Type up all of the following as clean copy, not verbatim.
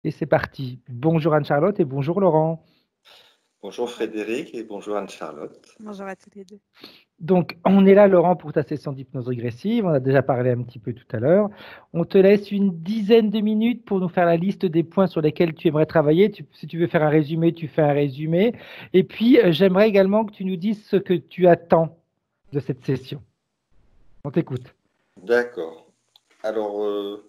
Et c'est parti. Bonjour Anne-Charlotte et bonjour Laurent. Bonjour Frédéric et bonjour Anne-Charlotte. Bonjour à tous les deux. Donc, on est là, Laurent, pour ta session d'hypnose régressive. On a déjà parlé un petit peu tout à l'heure. On te laisse une dizaine de minutes pour nous faire la liste des points sur lesquels tu aimerais travailler. Si tu veux faire un résumé, tu fais un résumé. Et puis, j'aimerais également que tu nous dises ce que tu attends de cette session. On t'écoute. D'accord. Alors,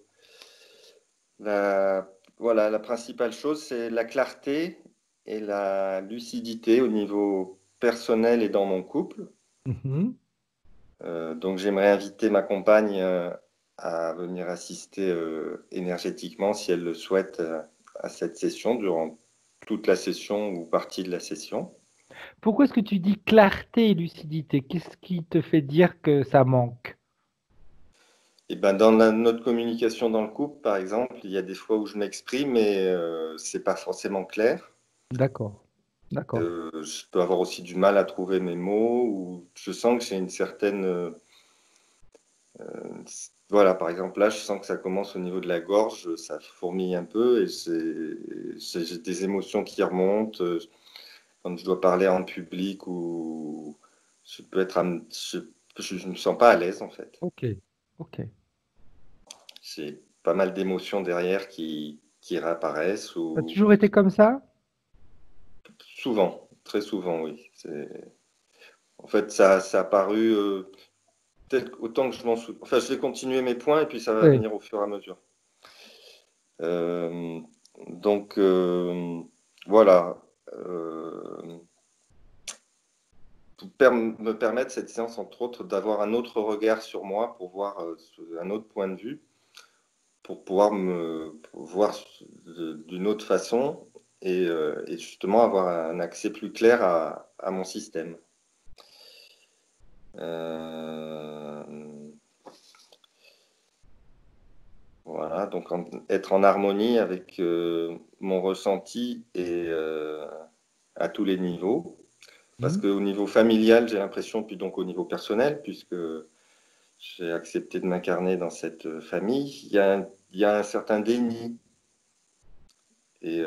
voilà, la principale chose, c'est la clarté et la lucidité au niveau personnel et dans mon couple. Mhm. Donc, j'aimerais inviter ma compagne à venir assister énergétiquement, si elle le souhaite, à cette session, durant toute la session ou partie de la session. Pourquoi est-ce que tu dis clarté et lucidité? Qu'est-ce qui te fait dire que ça manque? Et ben dans notre communication dans le couple, par exemple, il y a des fois où je m'exprime et c'est pas forcément clair. D'accord, d'accord. Je peux avoir aussi du mal à trouver mes mots ou je sens que j'ai une certaine voilà, par exemple, là, je sens que ça commence au niveau de la gorge, ça fourmille un peu et j'ai des émotions qui remontent quand je dois parler en public ou je peux être, je me sens pas à l'aise en fait. Ok, ok. J'ai pas mal d'émotions derrière qui réapparaissent Ça a ou toujours été comme ça? souvent, très souvent, oui. En fait, ça a paru peut-être autant que je m'en souviens. Enfin, je vais continuer mes points et puis ça va Oui. venir au fur et à mesure. Euh, donc, voilà. Euh, me permettre cette séance, entre autres, d'avoir un autre regard sur moi pour voir un autre point de vue, pour pouvoir me voir d'une autre façon et justement avoir un accès plus clair à mon système. Euh, voilà, donc être en harmonie avec mon ressenti et à tous les niveaux. Parce Hmm. qu'au niveau familial, j'ai l'impression, puis donc au niveau personnel, puisque j'ai accepté de m'incarner dans cette famille, il y a un certain déni. Et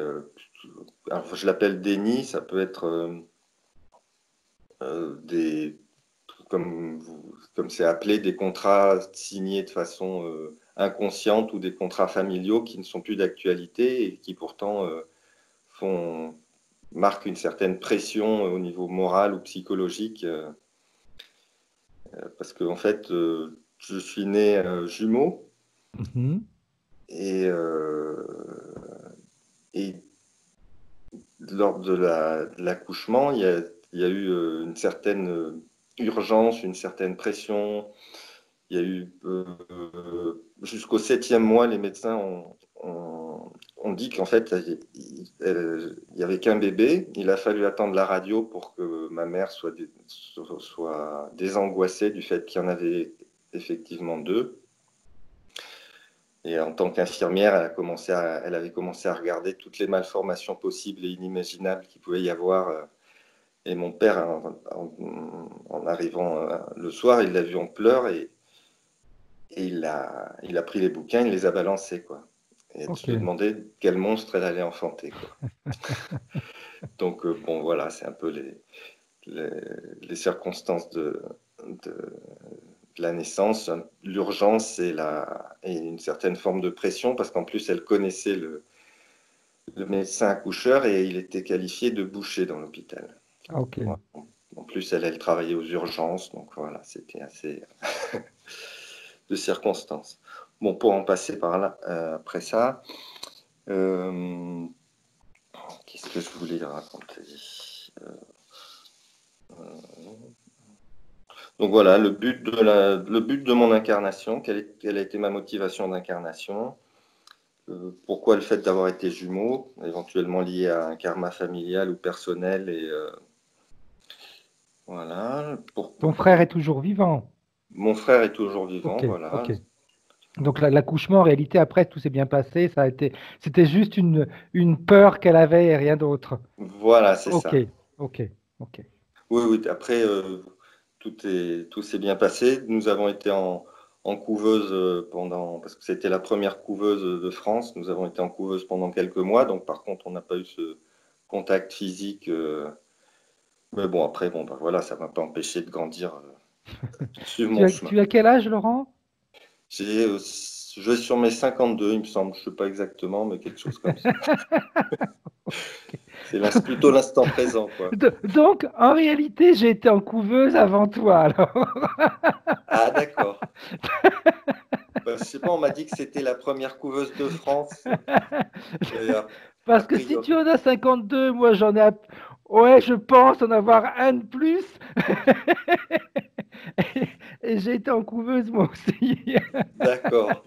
alors je l'appelle déni, ça peut être des, comme c'est appelé, des contrats signés de façon inconsciente ou des contrats familiaux qui ne sont plus d'actualité et qui pourtant font, marquent une certaine pression au niveau moral ou psychologique. Parce qu'en fait, je suis né jumeau Mhm. et, et lors de l'accouchement, il y a eu une certaine urgence, une certaine pression. Il y a eu jusqu'au 7e mois, les médecins ont dit qu'en fait, il y avait qu'un bébé. Il a fallu attendre la radio pour que ma mère soit désangoissée du fait qu'il y en avait effectivement deux. Et en tant qu'infirmière, elle avait commencé à regarder toutes les malformations possibles et inimaginables qu'il pouvait y avoir. Et mon père, en arrivant le soir, il l'a vu en pleurs et il a pris les bouquins, il les a balancés, quoi. Et elle Ok. se demandait quel monstre elle allait enfanter, quoi. Donc, bon, voilà, c'est un peu les, les circonstances de, la naissance, l'urgence et une certaine forme de pression, parce qu'en plus, elle connaissait le médecin accoucheur et il était qualifié de boucher dans l'hôpital. Ah, ok. En plus, elle travaillait aux urgences, donc voilà, c'était assez de circonstances. Bon, pour en passer par là, après ça, euh, qu'est-ce que je voulais raconter Donc voilà, le but de mon incarnation, quelle a été ma motivation d'incarnation, pourquoi le fait d'avoir été jumeau, éventuellement lié à un karma familial ou personnel, et voilà. Ton frère est toujours vivant. Mon frère est toujours vivant, Ok, voilà. ok. Donc l'accouchement, en réalité, après, tout s'est bien passé. C'était juste une peur qu'elle avait et rien d'autre. Voilà, c'est Ok, ça. ok, ok. Oui, oui, après, tout s'est bien passé. Nous avons été en couveuse parce que c'était la première couveuse de France. Nous avons été en couveuse pendant quelques mois, donc par contre, on n'a pas eu ce contact physique. Mais bon, après, bon, bah, voilà, ça ne m'a pas empêché de grandir sur mon chemin. Tu as quel âge, Laurent? Je vais sur mes 52, il me semble. Je ne sais pas exactement, mais quelque chose comme ça. C'est plutôt l'instant présent, quoi. Donc, en réalité, j'ai été en couveuse avant toi, alors. Ah, d'accord. Bah, je sais pas, on m'a dit que c'était la première couveuse de France. Et a Parce que si tu priori. en as 52, moi j'en ai. Ouais, je pense en avoir un de plus. Et j'ai été en couveuse moi aussi. D'accord.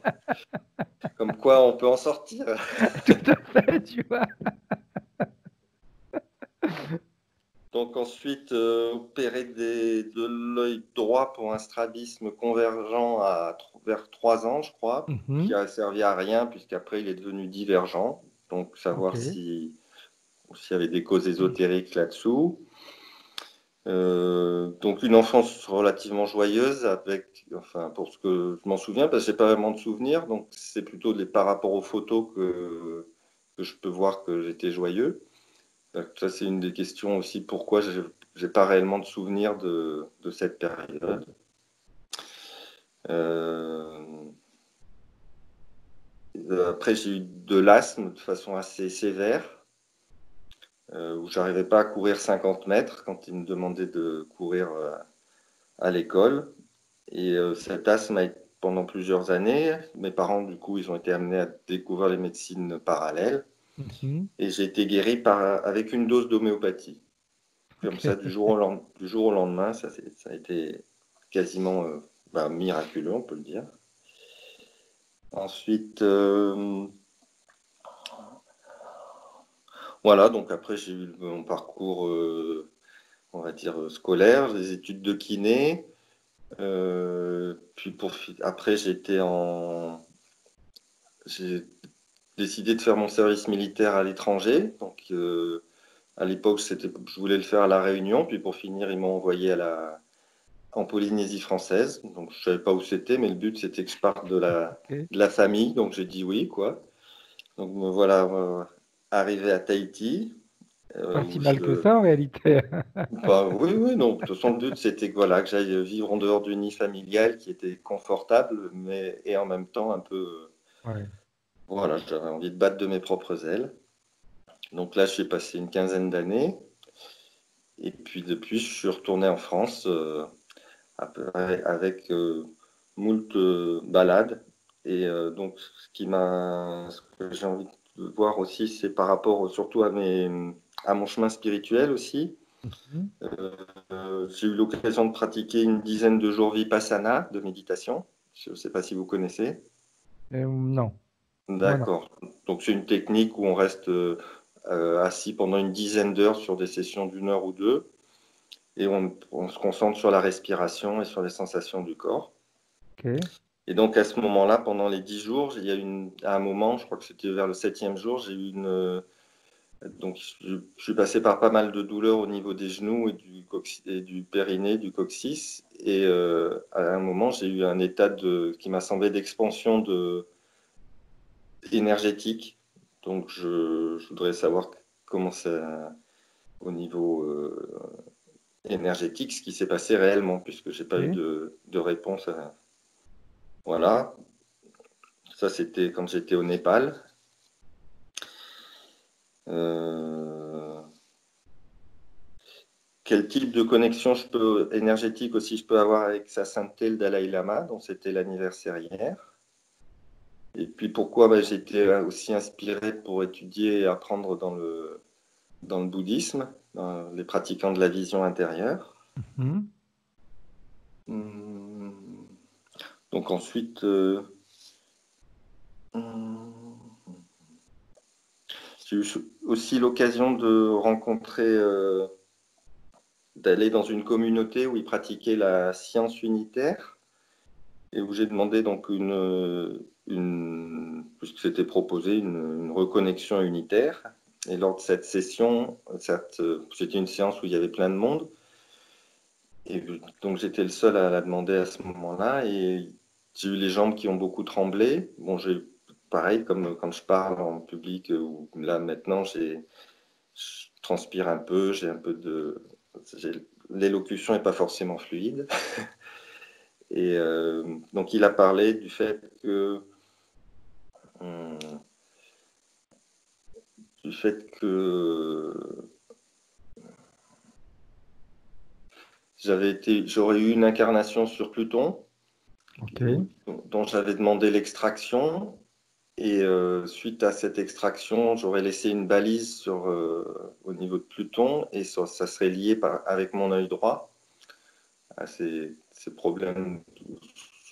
Comme quoi, on peut en sortir. Tout à fait, tu vois. Donc ensuite, opérer de l'œil droit pour un strabisme convergent vers 3 ans, je crois, qui Mhm. a servi à rien puisqu'après il est devenu divergent. Donc Ok. savoir s'il y avait des causes ésotériques là-dessous. Donc une enfance relativement joyeuse enfin pour ce que je m'en souviens, parce que j'ai pas vraiment de souvenirs, donc c'est plutôt par rapport aux photos que je peux voir que j'étais joyeux. Ça c'est une des questions aussi, pourquoi j'ai pas réellement de souvenirs de cette période. Euh, Après j'ai eu de l'asthme de façon assez sévère, où j'arrivais pas à courir 50 mètres quand ils me demandaient de courir à l'école. Et cet asthme a été pendant plusieurs années. Mes parents, du coup, ils ont été amenés à découvrir les médecines parallèles. Mhm. Et j'ai été guéri avec une dose d'homéopathie. Comme ça, Ok. du jour au lendemain, ça a été quasiment miraculeux, on peut le dire. Ensuite, voilà, donc après, j'ai eu mon parcours, on va dire, scolaire, des études de kiné. Puis après, j'ai décidé de faire mon service militaire à l'étranger. Donc, à l'époque, je voulais le faire à La Réunion. Puis pour finir, ils m'ont envoyé en Polynésie française. Donc, je ne savais pas où c'était, mais le but, c'était que je parte Ok. de la famille. Donc, j'ai dit oui, quoi. Donc, me voilà arrivé à Tahiti. Pas si Où mal que ça en réalité. Bah, oui, oui, non. De toute façon, le but, c'était voilà, que j'aille vivre en dehors du nid familial qui était confortable, et en même temps un peu. Ouais. Voilà, j'avais envie de battre de mes propres ailes. Donc là, j'ai passé une quinzaine d'années. Et puis depuis, je suis retourné en France avec moult balades. Et donc, ce que j'ai envie de voir aussi, c'est par rapport surtout à mon chemin spirituel aussi. Mhm. J'ai eu l'occasion de pratiquer une dizaine de jours Vipassana de méditation. Je ne sais pas si vous connaissez. Non, moi non. D'accord. Donc c'est une technique où on reste assis pendant une dizaine d'heures sur des sessions d'une heure ou deux. Et on se concentre sur la respiration et sur les sensations du corps. Ok. Et donc à ce moment-là, pendant les 10 jours, à un moment, je crois que c'était vers le 7e jour, j'ai eu donc je suis passé par pas mal de douleurs au niveau des genoux et du périnée, du coccyx. Et à un moment, j'ai eu un état qui m'a semblé d'expansion énergétique. Donc je voudrais savoir comment ça, au niveau énergétique, ce qui s'est passé réellement, puisque j'ai pas eu Ok. de réponse. Voilà, ça c'était quand j'étais au Népal. Euh, Quel type de connexion énergétique aussi je peux avoir avec sa sainteté, le Dalai Lama, dont c'était l'anniversaire hier. Et puis pourquoi j'étais aussi inspiré pour étudier et apprendre dans le bouddhisme, dans les pratiquants de la vision intérieure. Mhm. Hum, Donc ensuite, hum, j'ai eu aussi l'occasion de d'aller dans une communauté où ils pratiquaient la science unitaire et où j'ai demandé donc puisque c'était proposé, une reconnexion unitaire. Et lors de cette session, c'était une séance où il y avait plein de monde. Et donc j'étais le seul à la demander à ce moment-là. Et j'ai eu les jambes qui ont beaucoup tremblé. Bon, pareil, comme quand je parle en public, ou là maintenant, je transpire un peu, l'élocution n'est pas forcément fluide. Et donc, il a parlé du fait que hum, j'aurais eu une incarnation sur Pluton, Ok. dont j'avais demandé l'extraction. Et suite à cette extraction, j'aurais laissé une balise au niveau de Pluton, et ça serait lié avec mon œil droit à ces problèmes,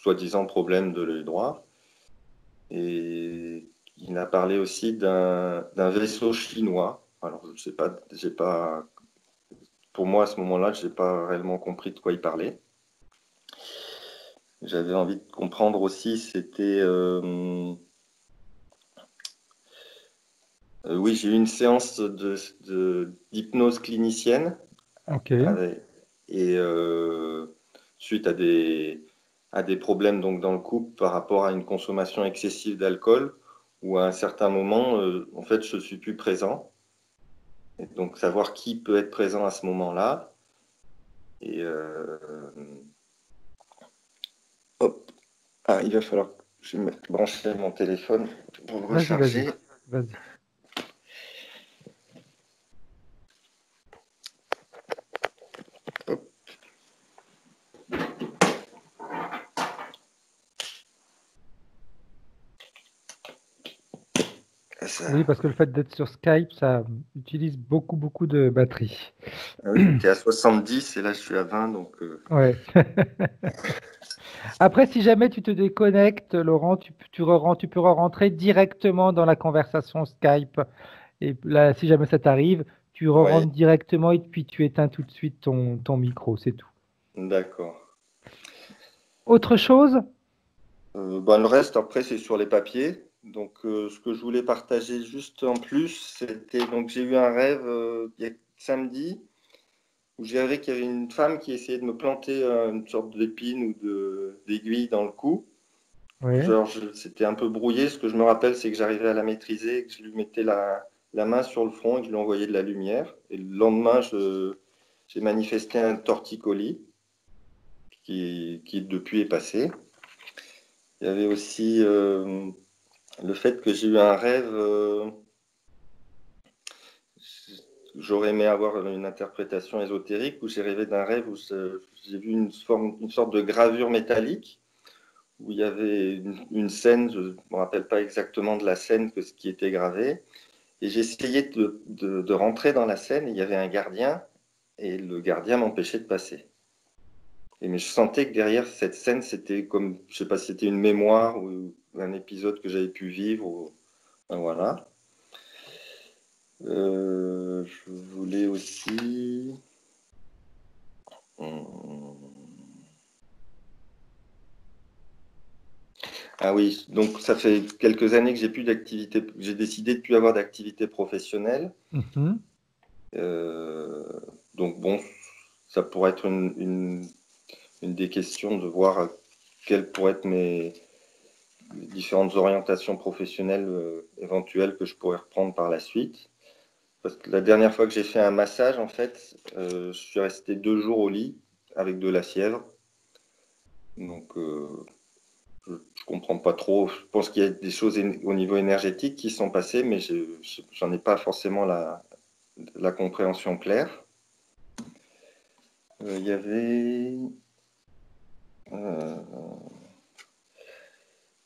soi-disant problèmes de l'œil droit. Et il a parlé aussi d'un vaisseau chinois. Alors, je sais pas, pour moi, à ce moment-là, je n'ai pas réellement compris de quoi il parlait. J'avais envie de comprendre aussi, oui, j'ai eu une séance d'hypnose clinicienne, Ok. et suite à des problèmes donc, dans le couple par rapport à une consommation excessive d'alcool, où à un certain moment, en fait, je ne suis plus présent. Et donc, savoir qui peut être présent à ce moment-là. Et hop, il va falloir que je me brancher mon téléphone pour le Vas-y, vas-y. recharger. Vas-y. Hop. Ça, Oui, parce que le fait d'être sur Skype, ça utilise beaucoup, beaucoup de batterie. ah oui, j'étais à 70 et là je suis à 20, donc Ouais. Après, si jamais tu te déconnectes, Laurent, tu pourras rentrer directement dans la conversation Skype. Et là, si jamais ça t'arrive, tu ouais, rentres directement et puis tu éteins tout de suite ton micro, c'est tout. d'accord. Autre chose? Le reste, après, c'est sur les papiers. Donc, ce que je voulais partager juste en plus, c'était donc j'ai eu un rêve il y a samedi où j'ai rêvé qu'il y avait une femme qui essayait de me planter une sorte d'épine ou d'aiguille dans le cou. Oui. Genre, c'était un peu brouillé. Ce que je me rappelle, c'est que j'arrivais à la maîtriser, que je lui mettais la main sur le front et que je lui envoyais de la lumière. Et le lendemain, j'ai manifesté un torticolis qui depuis est passé. Il y avait aussi le fait que j'ai eu un rêve. J'aurais aimé avoir une interprétation ésotérique où j'ai rêvé d'un rêve où j'ai vu une sorte de gravure métallique où il y avait une scène, je ne me rappelle pas exactement de la scène que ce qui était gravé, et j'essayais de rentrer dans la scène, et il y avait un gardien, et le gardien m'empêchait de passer. Mais je sentais que derrière cette scène, c'était comme, je sais pas si c'était une mémoire ou un épisode que j'avais pu vivre, enfin, voilà. Je voulais aussi... Ah oui, donc ça fait quelques années que j'ai décidé de plus avoir d'activité professionnelle. Mhm. Donc bon, ça pourrait être une des questions de voir quelles pourraient être mes différentes orientations professionnelles éventuelles que je pourrais reprendre par la suite. Parce que la dernière fois que j'ai fait un massage, en fait, je suis resté 2 jours au lit avec de la fièvre. Donc je ne comprends pas trop. Je pense qu'il y a des choses au niveau énergétique qui sont passées, mais j'en ai pas forcément la compréhension claire. Il y avait...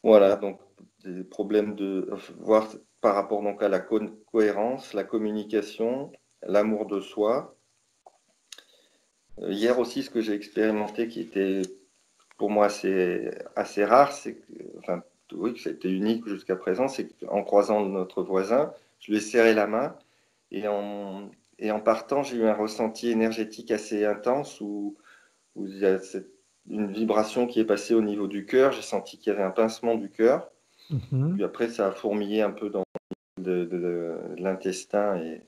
voilà, donc des problèmes de voir par rapport donc à la cohérence, la communication, l'amour de soi. Hier aussi, ce que j'ai expérimenté qui était pour moi assez rare, c'est que, enfin, oui, que c'était unique jusqu'à présent, c'est qu'en croisant notre voisin, je lui ai serré la main et en partant, j'ai eu un ressenti énergétique assez intense où il y a une vibration qui est passée au niveau du cœur. J'ai senti qu'il y avait un pincement du cœur. Mhm. Puis après, ça a fourmillé un peu dans de l'intestin. Et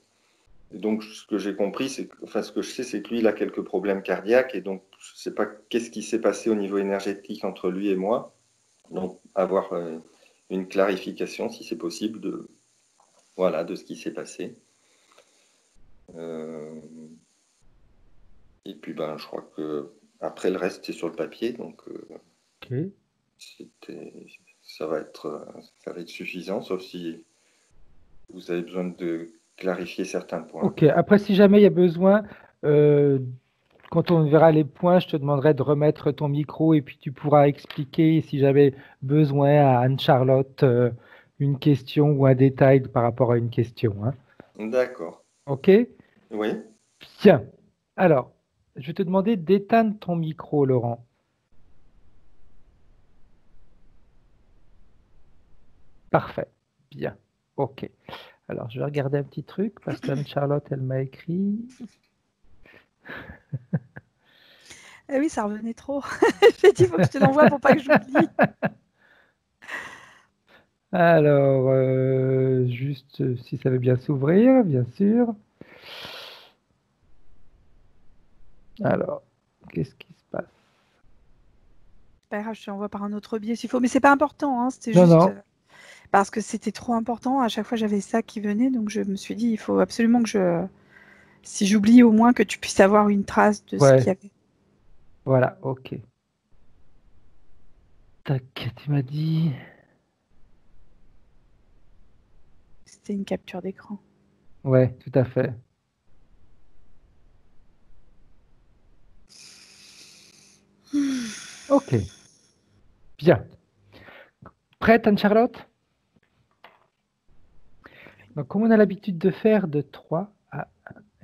donc, ce que j'ai compris, enfin, ce que je sais, c'est que lui, il a quelques problèmes cardiaques. Et donc, je ne sais pas qu'est-ce qui s'est passé au niveau énergétique entre lui et moi. Donc, avoir une clarification, si c'est possible, voilà, de ce qui s'est passé. Et puis, je crois que après le reste, c'est sur le papier, donc Ok. ça va être suffisant, sauf si vous avez besoin de clarifier certains points. Ok. Après, si jamais il y a besoin, quand on verra les points, je te demanderai de remettre ton micro et puis tu pourras expliquer si j'avais besoin à Anne-Charlotte une question ou un détail par rapport à une question, hein. D'accord. Ok? Oui. Bien. Alors, je vais te demander d'éteindre ton micro, Laurent. Parfait. Bien. Ok. Alors, je vais regarder un petit truc parce qu'Anne-Charlotte, elle m'a écrit. Ah oui, ça revenait trop. J'ai dit, il faut que je te l'envoie pour pas que j'oublie. Alors, juste si ça veut bien s'ouvrir, bien sûr. Alors, qu'est-ce qui se passe? C'est pas grave, je te l'envoie par un autre biais s'il faut, mais c'est pas important, hein, c'était Non, juste non. parce que c'était trop important. À chaque fois, j'avais ça qui venait, donc je me suis dit, il faut absolument que si j'oublie, au moins que tu puisses avoir une trace de ce qu'il y Ouais, avait. voilà, ok. Tac, tu m'as dit. C'était une capture d'écran. Ouais, tout à fait. Ok, bien. Prête, Anne-Charlotte? Donc, comme on a l'habitude de faire de 3 à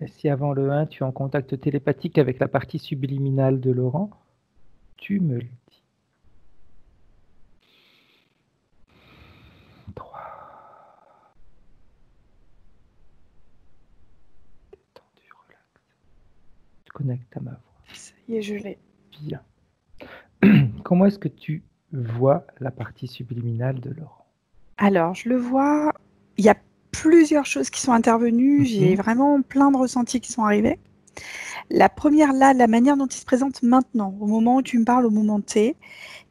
1, et si avant le 1, tu es en contact télépathique avec la partie subliminale de Laurent, tu me le dis. 3. Détendu, relax. Tu connectes à ma voix. Ça y est, je l'ai. Bien. Comment est-ce que tu vois la partie subliminale de Laurent? Alors, je le vois, il y a plusieurs choses qui sont intervenues, j'ai vraiment plein de ressentis qui sont arrivés. La première, là, la manière dont il se présente maintenant, au moment où tu me parles, au moment T,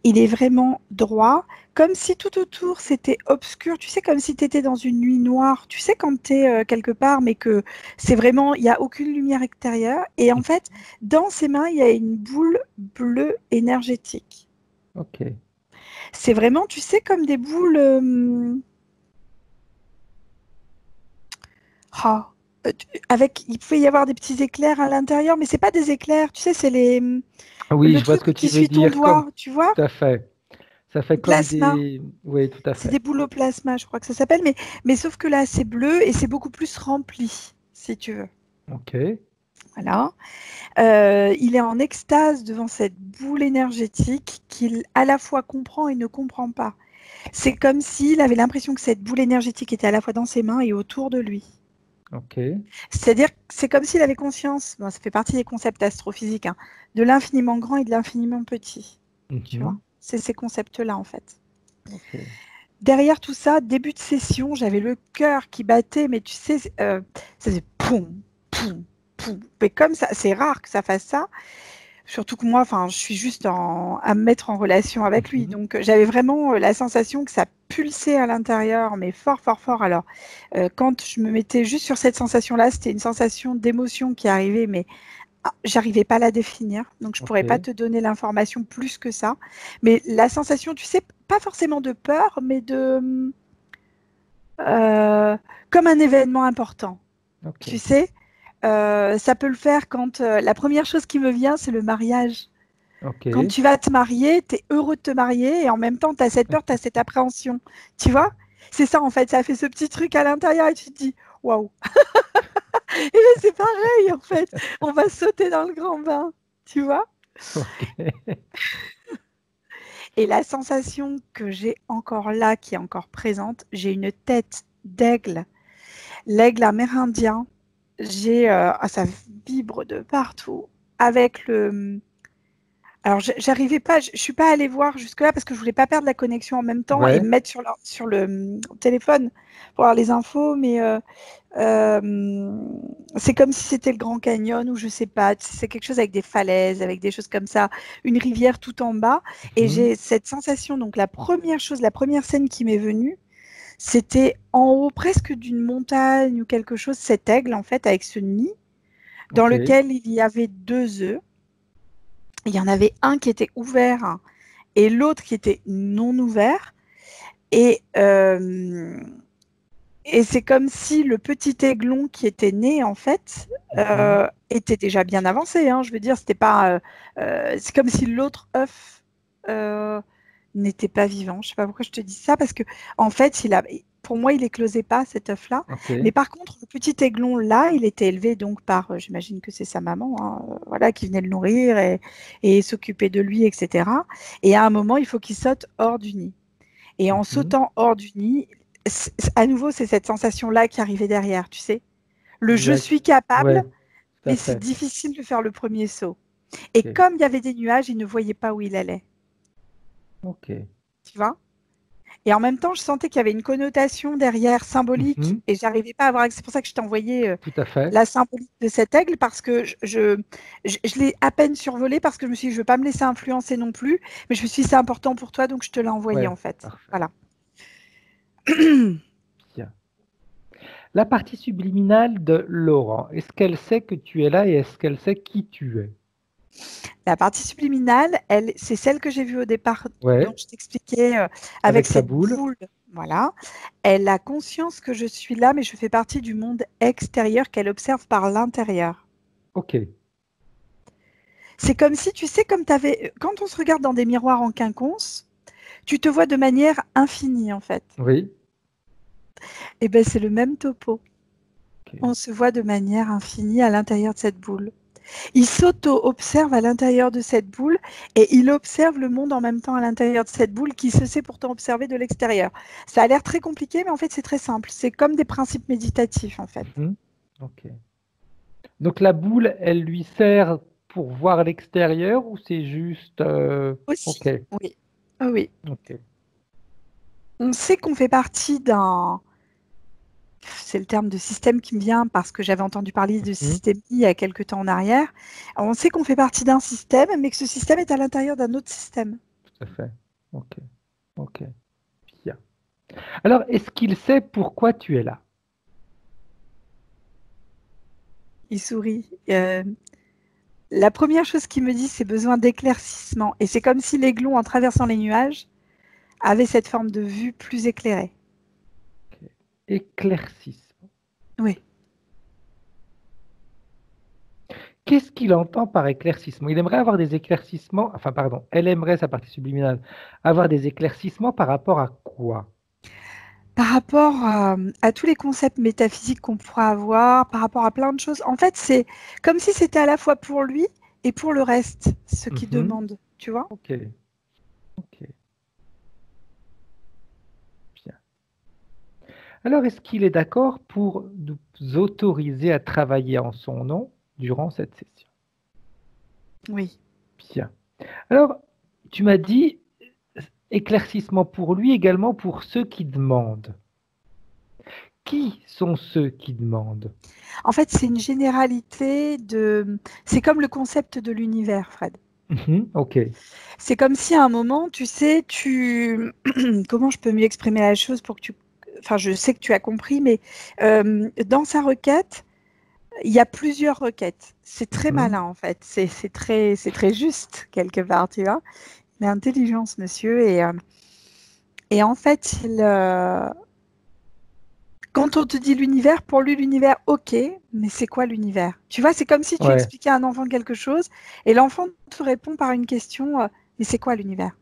il est vraiment droit, comme si tout autour c'était obscur, tu sais, comme si tu étais dans une nuit noire, tu sais, quand tu es quelque part, mais que c'est vraiment, il n'y a aucune lumière extérieure. Et en fait, dans ses mains, il y a une boule bleue énergétique. Ok. C'est vraiment, tu sais, comme des boules. Ah, il pouvait y avoir des petits éclairs à l'intérieur, mais c'est pas des éclairs, tu sais, c'est Oui, le je vois truc ce que qui tu veux suit ton dire. Comme... doigt, tu vois, Tout à fait. Ça fait comme plasma. des... Oui, tout à C'est fait. des boules au plasma, je crois que ça s'appelle, mais sauf que là, c'est bleu et c'est beaucoup plus rempli, si tu veux. Ok. Voilà. Il est en extase devant cette boule énergétique qu'il à la fois comprend et ne comprend pas. C'est comme s'il avait l'impression que cette boule énergétique était à la fois dans ses mains et autour de lui. Ok. C'est-à-dire que c'est comme s'il avait conscience, bon, ça fait partie des concepts astrophysiques, hein, de l'infiniment grand et de l'infiniment petit. Tu vois, Mhm. c'est ces concepts-là en fait. Ok. Derrière tout ça, début de session, j'avais le cœur qui battait, mais tu sais, ça faisait poum, poum, poum. Mais comme ça, c'est rare que ça fasse ça. Surtout que moi, enfin, je suis juste à me mettre en relation avec lui. Mhm. Donc, j'avais vraiment la sensation que ça pulsait à l'intérieur, mais fort, fort, fort. Alors, quand je me mettais juste sur cette sensation-là, c'était une sensation d'émotion qui arrivait, mais j'arrivais pas à la définir. Donc, je pourrais pas Ok. te donner l'information plus que ça. Mais la sensation, tu sais, pas forcément de peur, mais euh, comme un événement important. Ok. Tu sais, ça peut le faire quand la première chose qui me vient, c'est le mariage. Ok. Quand tu vas te marier, tu es heureux de te marier et en même temps, tu as cette peur, tu as cette appréhension. Tu vois? C'est ça, en fait, ça fait ce petit truc à l'intérieur et tu te dis, waouh! Et bien, c'est pareil, en fait. On va sauter dans le grand bain. Tu vois? Ok. Et la sensation que j'ai encore là, qui est encore présente, j'ai une tête d'aigle, l'aigle amérindien. Ça vibre de partout avec le. Alors, j'arrivais pas, je suis pas allée voir jusque-là parce que je voulais pas perdre la connexion en même temps et Ouais. me mettre sur le téléphone pour avoir les infos, mais C'est comme si c'était le Grand Canyon ou je sais pas, c'est quelque chose avec des falaises, avec des choses comme ça, une rivière tout en bas. Et j'ai cette sensation, donc la première scène qui m'est venue, c'était en haut presque d'une montagne ou quelque chose, cet aigle en fait, avec ce nid, dans lequel il y avait 2 œufs. Il y en avait un qui était ouvert et l'autre qui était non ouvert. Et c'est comme si le petit aiglon qui était né, en fait, était déjà bien avancé. Hein. Je veux dire, c'était pas. C'est comme si l'autre œuf n'était pas vivant. Je sais pas pourquoi je te dis ça, parce que en fait, pour moi, il éclosait pas cet œuf-là. Mais par contre, le petit aiglon là, il était élevé donc par, j'imagine que c'est sa maman, hein, voilà, qui venait le nourrir et s'occuper de lui, etc. Et à un moment, il faut qu'il saute hors du nid. Et en sautant hors du nid, à nouveau, c'est cette sensation-là qui arrivait derrière, tu sais. Je suis capable, mais c'est difficile de faire le premier saut. Et comme il y avait des nuages, il ne voyait pas où il allait. Tu vois? Et en même temps, je sentais qu'il y avait une connotation derrière symbolique et j'arrivais pas à avoir. C'est pour ça que je t'ai envoyé la symbolique de cet aigle parce que je l'ai à peine survolé parce que je me suis dit, je veux pas me laisser influencer non plus, mais je me suis dit, c'est important pour toi, donc je te l'ai envoyé en fait. Parfait. Voilà. Bien. La partie subliminale de Laurent, est-ce qu'elle sait que tu es là et est-ce qu'elle sait qui tu es? La partie subliminale, c'est celle que j'ai vue au départ, dont je t'expliquais avec cette boule. Voilà. Elle a conscience que je suis là, mais je fais partie du monde extérieur qu'elle observe par l'intérieur. Ok. C'est comme si, tu sais, quand on se regarde dans des miroirs en quinconce, tu te vois de manière infinie, en fait. Oui. Et bien, c'est le même topo. On se voit de manière infinie à l'intérieur de cette boule. Il s'auto-observe à l'intérieur de cette boule et il observe le monde en même temps à l'intérieur de cette boule qui se sait pourtant observer de l'extérieur. Ça a l'air très compliqué, mais en fait, c'est très simple. C'est comme des principes méditatifs, en fait. Ok. Donc, la boule, elle lui sert pour voir l'extérieur ou c'est juste... Aussi, oui. Oui. On sait qu'on fait partie d'un... C'est le terme de système qui me vient parce que j'avais entendu parler de système I il y a quelques temps en arrière. Alors, on sait qu'on fait partie d'un système, mais que ce système est à l'intérieur d'un autre système. Tout à fait. Ok. Bien. Alors, est-ce qu'il sait pourquoi tu es là? Il sourit. La première chose qu'il me dit, c'est besoin d'éclaircissement. Et c'est comme si l'aiglon, en traversant les nuages, avait cette forme de vue plus éclairée. Éclaircissement. Oui. Qu'est-ce qu'il entend par éclaircissement? Il aimerait avoir des éclaircissements, elle aimerait, sa partie subliminale, avoir des éclaircissements par rapport à quoi? Par rapport à tous les concepts métaphysiques qu'on pourra avoir, par rapport à plein de choses. En fait, c'est comme si c'était à la fois pour lui et pour le reste, ce qu'il demande, tu vois? Ok. Bien. Alors, est-ce qu'il est d'accord pour nous autoriser à travailler en son nom durant cette session? Oui. Bien. Alors, tu m'as dit éclaircissement pour lui, également pour ceux qui demandent. Qui sont ceux qui demandent? En fait, c'est une généralité de... C'est comme le concept de l'univers, Fred. Ok. C'est comme si à un moment, tu sais, comment je peux mieux exprimer la chose pour que tu... Enfin, je sais que tu as compris, mais dans sa requête, il y a plusieurs requêtes. C'est très malin, en fait. C'est très juste, quelque part, tu vois. Il a intelligence, monsieur. Et en fait, quand on te dit l'univers, pour lui, l'univers, ok, mais c'est quoi l'univers? Tu vois, c'est comme si tu expliquais à un enfant quelque chose et l'enfant te répond par une question, mais c'est quoi l'univers?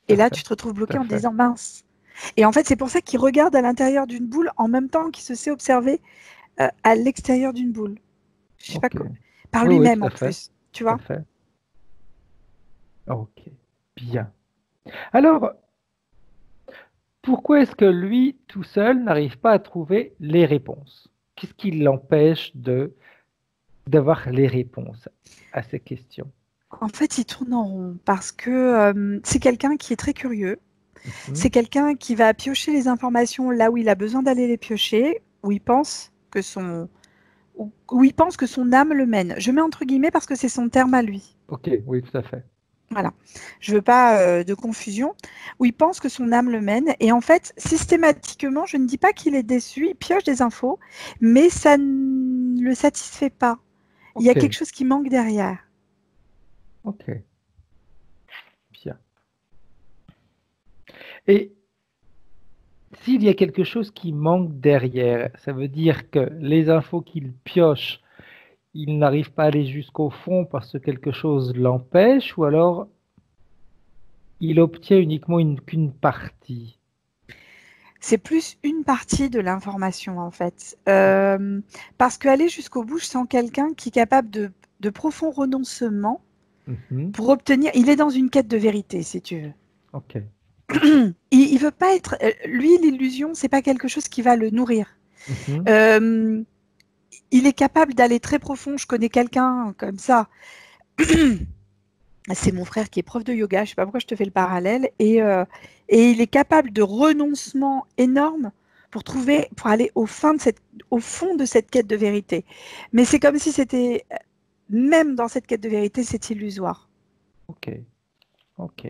Et là, tu te retrouves bloqué en te disant, mince. Et en fait, c'est pour ça qu'il regarde à l'intérieur d'une boule en même temps qu'il se sait observer à l'extérieur d'une boule. Je sais pas quoi. Par lui-même en plus, tu vois. Ok, bien. Alors, pourquoi est-ce que lui, tout seul, n'arrive pas à trouver les réponses? Qu'est-ce qui l'empêche d'avoir les réponses à ces questions? En fait, il tourne en rond parce que c'est quelqu'un qui est très curieux. C'est quelqu'un qui va piocher les informations là où il a besoin d'aller les piocher, où il pense que son où il pense que son âme le mène. Je mets entre guillemets parce que c'est son terme à lui. Ok, oui, tout à fait. Voilà. Je veux pas de confusion. Où il pense que son âme le mène. Et en fait, systématiquement, je ne dis pas qu'il est déçu, il pioche des infos, mais ça ne le satisfait pas. Il y a Ok, quelque chose qui manque derrière. ok, bien. Et s'il y a quelque chose qui manque derrière, ça veut dire que les infos qu'il pioche, il n'arrive pas à aller jusqu'au fond parce que quelque chose l'empêche, ou alors il obtient uniquement qu'une partie. C'est plus une partie de l'information, en fait. Parce qu'aller jusqu'au bout, je sens quelqu'un qui est capable de profond renoncement Mhm. pour obtenir. Il est dans une quête de vérité, si tu veux. Ok, Il veut pas être. Lui, l'illusion, c'est pas quelque chose qui va le nourrir. mhm. Euh, il est capable d'aller très profond. Je connais quelqu'un comme ça. C'est mon frère qui est prof de yoga. Je sais pas pourquoi je te fais le parallèle. Et il est capable de renoncement énorme pour aller au fond de cette quête de vérité. Mais c'est comme si c'était, même dans cette quête de vérité, c'est illusoire. Ok, ok.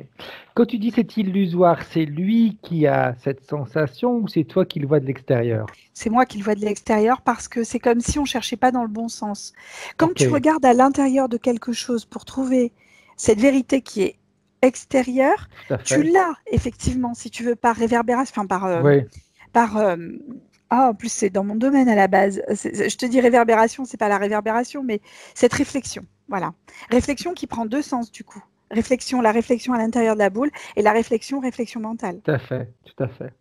Quand tu dis c'est illusoire, c'est lui qui a cette sensation ou c'est toi qui le vois de l'extérieur? C'est moi qui le vois de l'extérieur parce que c'est comme si on cherchait pas dans le bon sens. Quand Ok, tu regardes à l'intérieur de quelque chose pour trouver cette vérité qui est extérieure, tout à tu fait. l'as effectivement, si tu veux, par réverbération, enfin Oui, par ah, en plus c'est dans mon domaine à la base. Je te dis réverbération, c'est pas la réverbération, mais cette réflexion. Voilà. Réflexion qui prend deux sens du coup. La réflexion à l'intérieur de la boule et la réflexion mentale. tout à fait, tout à fait.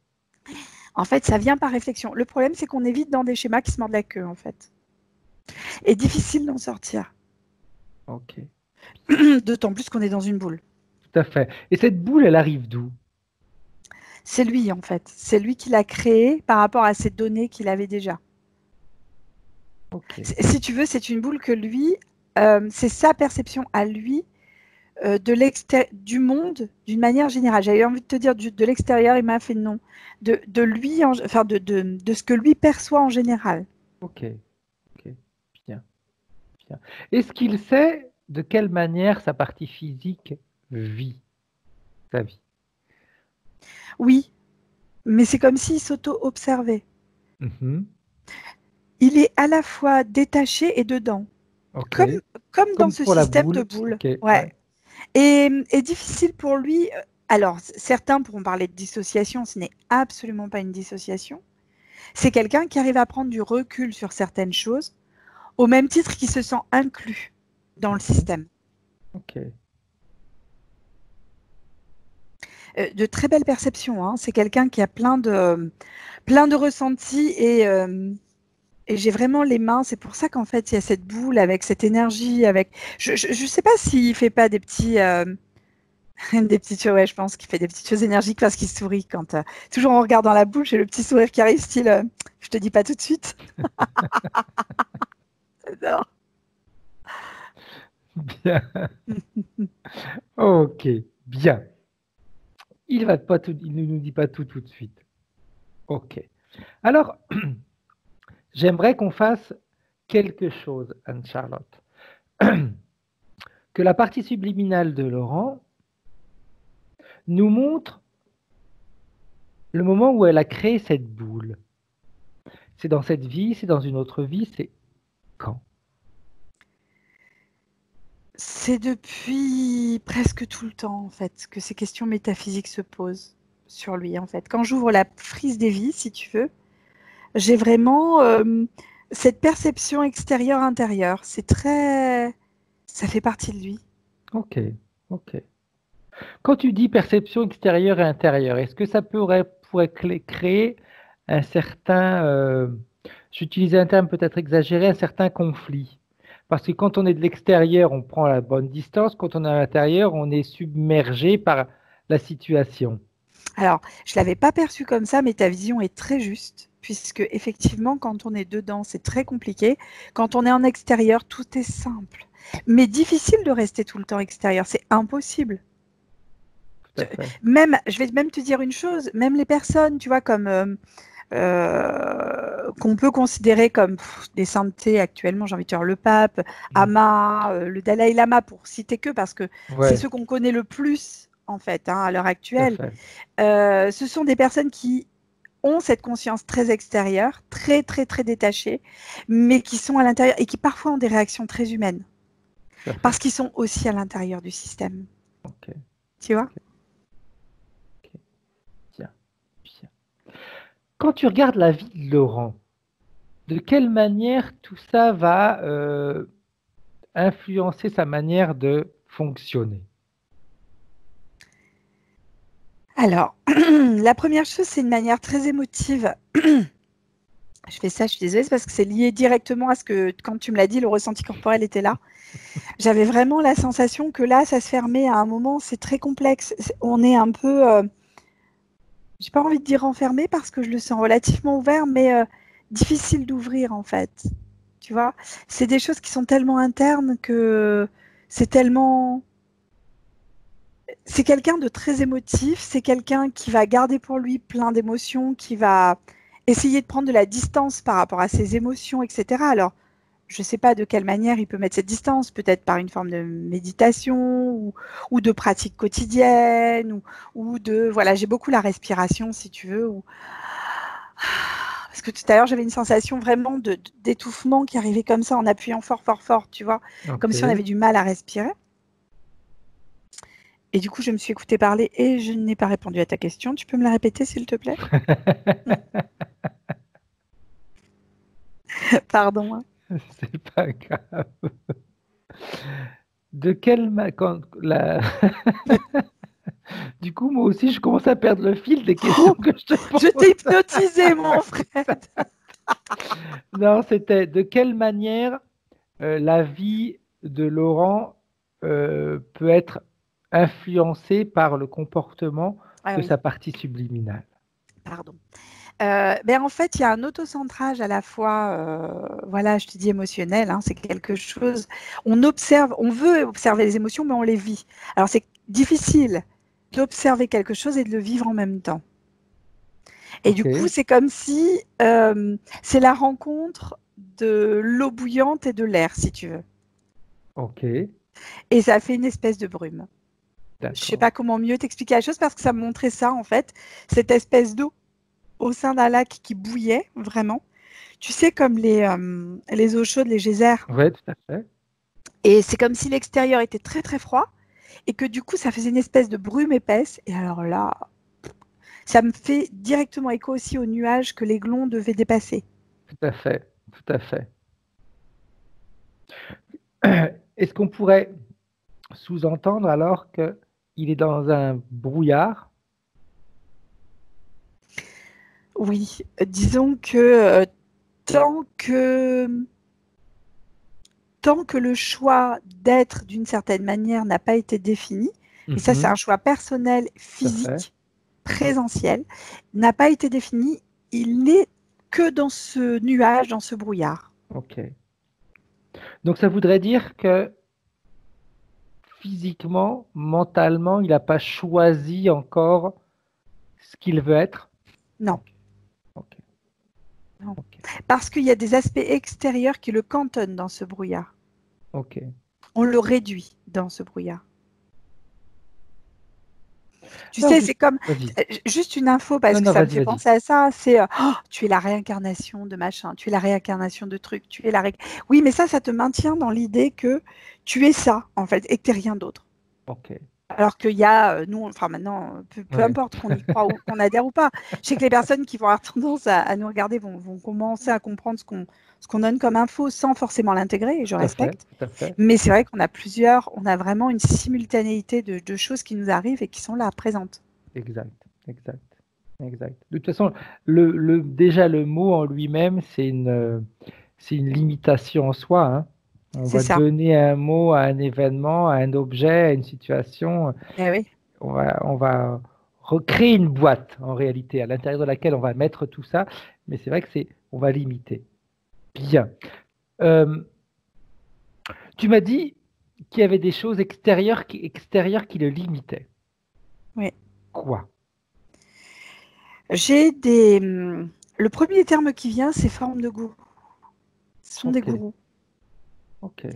En fait, ça vient par réflexion. Le problème, c'est qu'on est vite dans des schémas qui se mordent la queue, en fait. Et difficile d'en sortir. Ok, D'autant plus qu'on est dans une boule. tout à fait. Et cette boule, elle arrive d'où? C'est lui, en fait. C'est lui qui l'a créée par rapport à ces données qu'il avait déjà. Ok, Si tu veux, c'est une boule que lui, c'est sa perception à lui du monde d'une manière générale. J'avais envie de te dire de l'extérieur, il m'a fait non. De lui, enfin de ce que lui perçoit en général. ok, ok, bien, bien. Est-ce qu'il sait de quelle manière sa partie physique vit sa vie? Oui, mais c'est comme s'il s'auto-observait. Mhm. Il est à la fois détaché et dedans. Ok, Comme, comme dans comme ce pour la système de boule. boules. Ok, Ouais. ouais. Et difficile pour lui. Alors, certains pourront parler de dissociation, ce n'est absolument pas une dissociation. C'est quelqu'un qui arrive à prendre du recul sur certaines choses, au même titre qu'il se sent inclus dans le Mhm. système. Ok, De très belles perceptions, hein. C'est quelqu'un qui a plein de ressentis et j'ai vraiment les mains. C'est pour ça qu'en fait, il y a cette boule avec cette énergie. Je sais pas s'il fait pas des petits. Des petites choses, ouais, je pense qu'il fait des petites choses énergiques parce qu'il sourit quand. Toujours en regardant la boule, j'ai le petit sourire qui arrive, style je te dis pas tout de suite. J'adore. bien. Ok, bien. Il va pas tout, il ne nous dit pas tout de suite. Ok. Alors, j'aimerais qu'on fasse quelque chose, Anne-Charlotte. Que la partie subliminale de Laurent nous montre le moment où elle a créé cette boule. C'est dans cette vie, c'est dans une autre vie, c'est quand? C'est depuis presque tout le temps, en fait, que ces questions métaphysiques se posent sur lui, en fait. Quand j'ouvre la frise des vies, si tu veux, j'ai vraiment cette perception extérieure-intérieure. C'est très. Ça fait partie de lui. Ok, ok. Quand tu dis perception extérieure et intérieure, est-ce que ça pourrait créer un certain, j'utilisais un terme peut-être exagéré, un certain conflit? Parce que quand on est de l'extérieur, on prend la bonne distance, quand on est à l'intérieur, on est submergé par la situation. Alors, je ne l'avais pas perçu comme ça, mais ta vision est très juste, puisque effectivement, quand on est dedans, c'est très compliqué. Quand on est en extérieur, tout est simple. Mais difficile de rester tout le temps extérieur, c'est impossible. Tout à fait. Même, je vais même te dire une chose, même les personnes, tu vois, comme qu'on peut considérer comme des saintetés actuellement, j'ai envie de dire le pape, Ama, le Dalai Lama, pour citer que, parce que c'est ceux qu'on connaît le plus, en fait, à l'heure actuelle. Ce sont des personnes qui ont cette conscience très extérieure, très, très, très détachée, mais qui sont à l'intérieur et qui parfois ont des réactions très humaines. Parce qu'ils sont aussi à l'intérieur du système. Tu vois ? Bien. Quand tu regardes la vie de Laurent, de quelle manière tout ça va influencer sa manière de fonctionner? Alors, la première chose, c'est une manière très émotive. Je fais ça, je suis désolée, c'est parce que c'est lié directement à ce que, quand tu me l'as dit, le ressenti corporel était là. J'avais vraiment la sensation que là, ça se fermait à un moment, c'est très complexe. On est un peu, j'ai pas envie de dire enfermé parce que je le sens relativement ouvert, mais difficile d'ouvrir en fait. Tu vois, c'est des choses qui sont tellement internes que c'est tellement... C'est quelqu'un de très émotif, c'est quelqu'un qui va garder pour lui plein d'émotions, qui va essayer de prendre de la distance par rapport à ses émotions, etc. Alors, je ne sais pas de quelle manière il peut mettre cette distance, peut-être par une forme de méditation ou de pratique quotidienne, ou de... Voilà, j'ai beaucoup la respiration, si tu veux. Parce que tout à l'heure, j'avais une sensation vraiment d'étouffement qui arrivait comme ça en appuyant fort, fort, fort, tu vois, comme si on avait du mal à respirer. Et du coup, je me suis écoutée parler et je n'ai pas répondu à ta question. Tu peux me la répéter, s'il te plaît? Pardon. Hein. C'est pas grave. De quelle Du coup, moi aussi, je commence à perdre le fil des questions que je te pose. Je t'ai hypnotisé, mon frère. Non, c'était de quelle manière la vie de Laurent peut être influencée par le comportement de sa partie subliminale. Pardon. En fait, il y a un autocentrage à la fois, voilà, je te dis émotionnel, hein, c'est quelque chose, on observe, on veut observer les émotions, mais on les vit. Alors, c'est difficile d'observer quelque chose et de le vivre en même temps. Et du coup, c'est comme si c'est la rencontre de l'eau bouillante et de l'air, si tu veux. Ok. Et ça fait une espèce de brume. Je ne sais pas comment mieux t'expliquer la chose parce que ça me montrait ça, en fait, cette espèce d'eau au sein d'un lac qui bouillait, vraiment. Tu sais, comme les eaux chaudes, les geysers. Oui, tout à fait. Et c'est comme si l'extérieur était très, très froid et que du coup, ça faisait une espèce de brume épaisse. Et alors là, ça me fait directement écho aussi aux nuages que l'aiglon devait dépasser. Tout à fait, tout à fait. Est-ce qu'on pourrait sous-entendre alors qu'il est dans un brouillard? Oui, disons que tant que le choix d'être d'une certaine manière n'a pas été défini, et ça c'est un choix personnel, physique, présentiel, n'a pas été défini, il n'est que dans ce nuage, dans ce brouillard. Ok. Donc ça voudrait dire que physiquement, mentalement, il n'a pas choisi encore ce qu'il veut être? Non. Okay. Non. Okay. Parce qu'il y a des aspects extérieurs qui le cantonnent dans ce brouillard. Ok. On le réduit dans ce brouillard. Tu sais, c'est comme juste une info parce que ça me fait penser à ça. C'est tu es la réincarnation de machin, tu es la réincarnation de trucs, tu es la oui, mais ça te maintient dans l'idée que tu es ça en fait et que tu n'es rien d'autre. Ok. Alors qu'il y a, nous, enfin maintenant, peu importe qu'on y croit ou qu'on adhère ou pas. Je sais que les personnes qui vont avoir tendance à nous regarder vont commencer à comprendre ce qu'on donne comme info sans forcément l'intégrer, et je respecte. Tout à fait. Mais c'est vrai qu'on a vraiment une simultanéité de choses qui nous arrivent et qui sont là, présentes. Exact. De toute façon, déjà le mot en lui-même, c'est une limitation en soi. Hein. On va donner un mot à un événement, à un objet, à une situation. Oui. On va recréer une boîte en réalité à l'intérieur de laquelle on va mettre tout ça. Mais c'est vrai que on va limiter. Bien. Tu m'as dit qu'il y avait des choses extérieures qui le limitaient. Oui. Quoi? J'ai Le premier terme qui vient, c'est forme de gourou. Ce sont des Ok. gourous. Ok.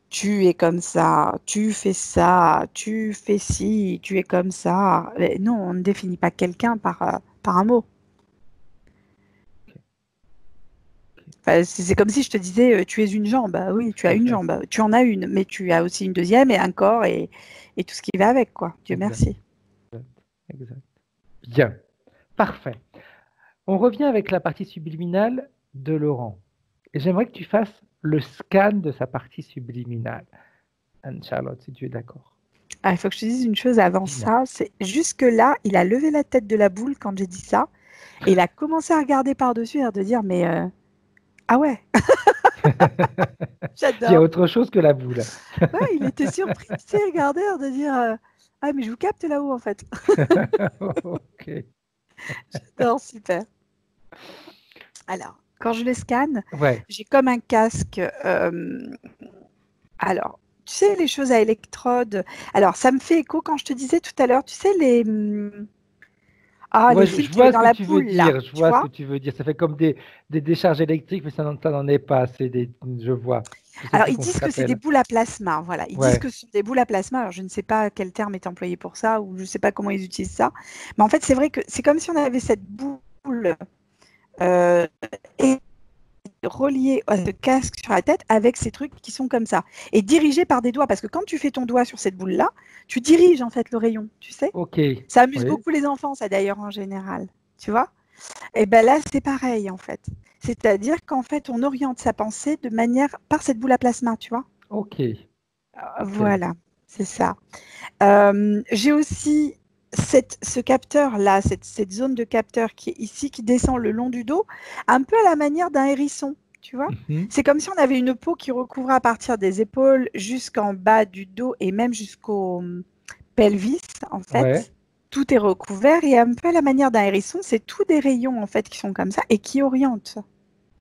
Tu es comme ça, tu fais ci, tu es comme ça. Mais non, on ne définit pas quelqu'un par un mot. Enfin, c'est comme si je te disais, tu es une jambe. Bah oui, tu as une Exact. jambe. Tu en as une, mais tu as aussi une deuxième et un corps et tout ce qui va avec, quoi. Dieu Exact. merci. Exact. Bien. Parfait. On revient avec la partie subliminale de Laurent. Et j'aimerais que tu fasses le scan de sa partie subliminale. Anne-Charlotte, si tu es d'accord. Ah, il faut que je te dise une chose avant Dis-moi. ça. C'est jusque-là, il a levé la tête de la boule quand j'ai dit ça. Et il a commencé à regarder par-dessus et à te dire, mais ah ouais, Il y a j'adore. autre chose que la boule. Ouais, il était surpris, tu sais, regarder, de dire, ah mais je vous capte là-haut en fait. Ok. J'adore, super. Alors, quand je le scanne, Ouais. j'ai comme un casque. Alors, tu sais, les choses à électrodes. Alors, ça me fait écho quand je te disais tout à l'heure, tu sais, Ouais, les je fils qu'il y avait vois ce dans que la tu veux boule, là, dire. Je tu vois ce vois? que tu veux dire. Ça fait comme des décharges électriques, mais ça n'en est pas. Je vois. Je sais Alors, plus ils comment ça disent que c'est des s'appelle. boules à plasma, voilà. Ils disent Ouais. que ce sont des boules à plasma. Alors, je ne sais pas quel terme est employé pour ça, ou je ne sais pas comment ils utilisent ça. Mais en fait, c'est vrai que c'est comme si on avait cette boule euh, et reliée à ce casque sur la tête avec ces trucs qui sont comme ça. Et dirigés par des doigts. Parce que quand tu fais ton doigt sur cette boule-là, tu diriges en fait le rayon, tu sais? Ok. Ça amuse Oui. beaucoup les enfants, ça d'ailleurs, en général. Tu vois? Et bien là, c'est pareil, en fait. C'est-à-dire qu'en fait, on oriente sa pensée de manière par cette boule à plasma, tu vois? Ok. Ok. Voilà, c'est ça. J'ai aussi ce capteur-là, cette zone de capteur qui est ici, qui descend le long du dos, un peu à la manière d'un hérisson, tu vois? Mhm. C'est comme si on avait une peau qui recouvrait à partir des épaules jusqu'en bas du dos et même jusqu'au pelvis, en Ouais. fait. Tout est recouvert et un peu à la manière d'un hérisson, c'est tous des rayons, en fait, qui sont comme ça et qui orientent,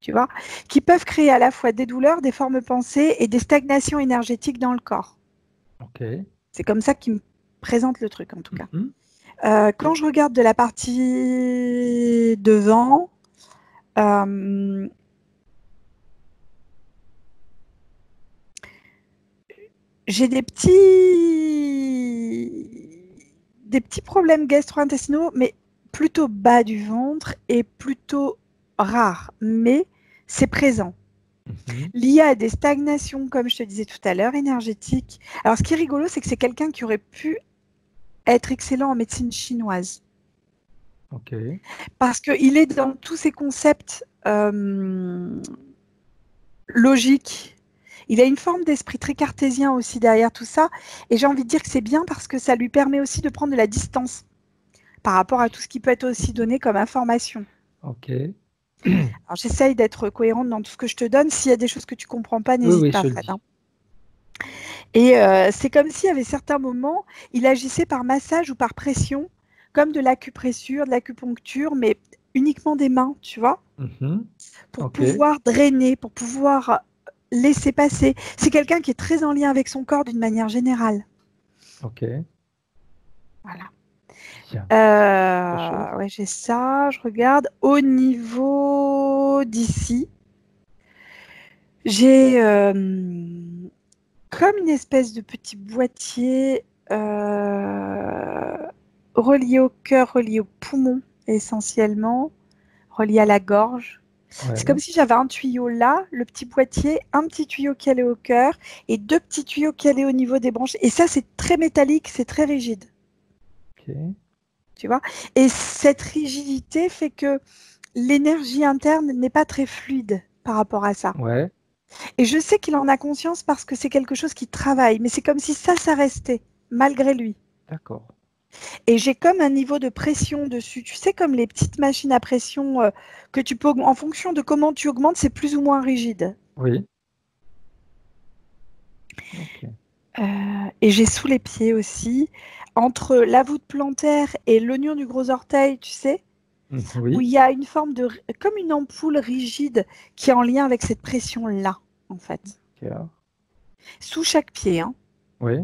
tu vois? Qui peuvent créer à la fois des douleurs, des formes pensées et des stagnations énergétiques dans le corps. Ok. C'est comme ça qu'il me présente le truc, en tout cas. Mhm. Quand je regarde de la partie devant, euh, j'ai des petits problèmes gastro-intestinaux, mais plutôt bas du ventre et plutôt rares, mais c'est présent. Mhm. Lié à des stagnations, comme je te disais tout à l'heure, énergétiques. Alors, ce qui est rigolo, c'est que c'est quelqu'un qui aurait pu être excellent en médecine chinoise. Ok. Parce qu'il est dans tous ces concepts logiques. Il a une forme d'esprit très cartésien aussi derrière tout ça. Et j'ai envie de dire que c'est bien parce que ça lui permet aussi de prendre de la distance par rapport à tout ce qui peut être aussi donné comme information. Ok. Alors j'essaye d'être cohérente dans tout ce que je te donne. S'il y a des choses que tu ne comprends pas, Oui, n'hésite oui, pas, je le Fred, dis. hein. Et c'est comme s'il y avait certains moments, il agissait par massage ou par pression, comme de l'acupressure, de l'acupuncture, mais uniquement des mains, tu vois, Mhm. pour Ok. pouvoir drainer, pour pouvoir laisser passer. C'est quelqu'un qui est très en lien avec son corps d'une manière générale. Ok. Voilà. Bien. Autre chose? Ouais, j'ai ça, je regarde. Au niveau d'ici, j'ai comme une espèce de petit boîtier relié au cœur, relié au poumon essentiellement, relié à la gorge. C'est comme Ouais. si j'avais un tuyau là, le petit boîtier, un petit tuyau qui allait au cœur et deux petits tuyaux qui allaient au niveau des branches. Et ça, c'est très métallique, c'est très rigide, Ok. tu vois. Et cette rigidité fait que l'énergie interne n'est pas très fluide par rapport à ça. Ouais. Et je sais qu'il en a conscience parce que c'est quelque chose qui travaille, mais c'est comme si ça restait, malgré lui. D'accord. Et j'ai comme un niveau de pression dessus. Tu sais, comme les petites machines à pression que tu peux, en fonction de comment tu augmentes, c'est plus ou moins rigide. Oui. Ok. Et j'ai sous les pieds aussi, entre la voûte plantaire et l'oignon du gros orteil, tu sais, où Oui. il y a une forme de, comme une ampoule rigide qui est en lien avec cette pression-là, en fait. Ok. Sous chaque pied, hein. Oui.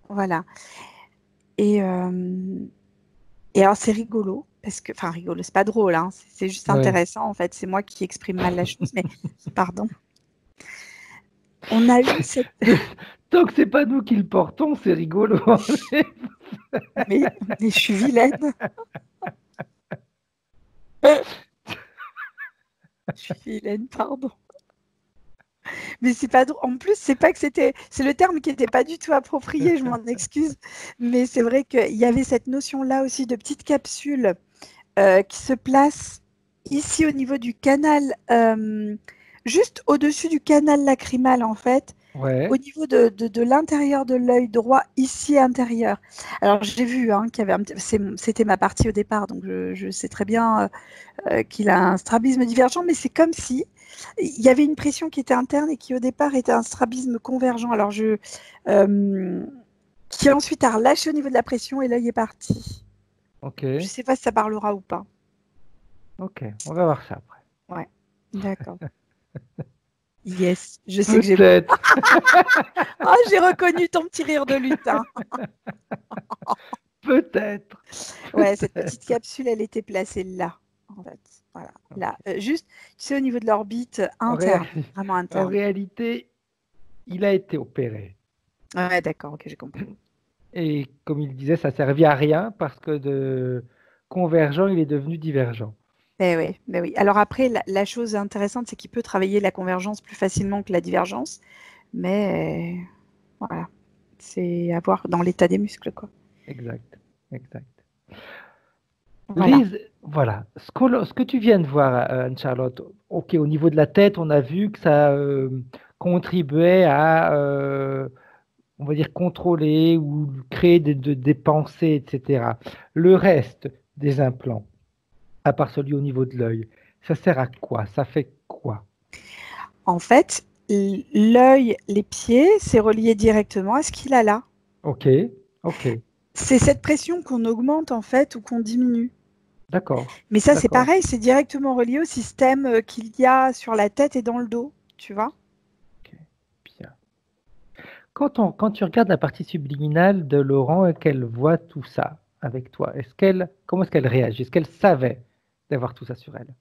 Voilà. Et, euh, et alors, c'est rigolo. parce que, enfin, rigolo, c'est pas drôle, hein, c'est juste Ouais. intéressant, en fait. C'est moi qui exprime mal la chose, mais pardon. On a eu cette... Tant que c'est pas nous qui le portons, c'est rigolo. Mais je suis vilaine. Je suis vilaine, pardon. Mais c'est pas drôle. En plus, c'est pas que c'était... C'est le terme qui n'était pas du tout approprié, je m'en excuse. Mais c'est vrai qu'il y avait cette notion-là aussi de petite capsule qui se place ici au niveau du canal, juste au-dessus du canal lacrymal, en fait. Ouais. Au niveau de l'intérieur de l'œil droit, ici intérieur. Alors j'ai vu hein, qu'il y avait c'était ma partie au départ, donc je sais très bien qu'il a un strabisme divergent, mais c'est comme si il y avait une pression qui était interne et qui au départ était un strabisme convergent. Alors qui ensuite a relâché au niveau de la pression et l'œil est parti. Ok. Je ne sais pas si ça parlera ou pas. Ok. On va voir ça après. Ouais, d'accord. Yes, je sais que j'ai... Peut-être. Oh, j'ai reconnu ton petit rire de lutin. Peut-être. Ouais, cette petite capsule, elle était placée là, en fait. Voilà, là. Juste, tu sais, au niveau de l'orbite En, interne, vraiment en interne. réalité, il a été opéré. Ouais, d'accord, ok, j'ai compris. Et comme il disait, ça servait à rien parce que de convergent, il est devenu divergent. Oui, ben oui. Alors après, la chose intéressante, c'est qu'il peut travailler la convergence plus facilement que la divergence, mais voilà, c'est à voir dans l'état des muscles, quoi. Exact. Exact. Voilà. Lise, voilà, ce que tu viens de voir, Anne-Charlotte, ok, au niveau de la tête, on a vu que ça contribuait à, on va dire, contrôler ou créer des pensées, etc. Le reste des implants, à part celui au niveau de l'œil, ça sert à quoi? Ça fait quoi? En fait, l'œil, les pieds, c'est relié directement à ce qu'il a là. Ok, ok, C'est cette pression qu'on augmente, en fait, ou qu'on diminue. d'accord, Mais ça, c'est d'accord. pareil, c'est directement relié au système qu'il y a sur la tête et dans le dos, tu vois. Ok, bien. Quand tu regardes la partie subliminale de Laurent et qu'elle voit tout ça avec toi, comment est-ce qu'elle réagit? Est-ce qu'elle savait d'avoir tout ça sur elle?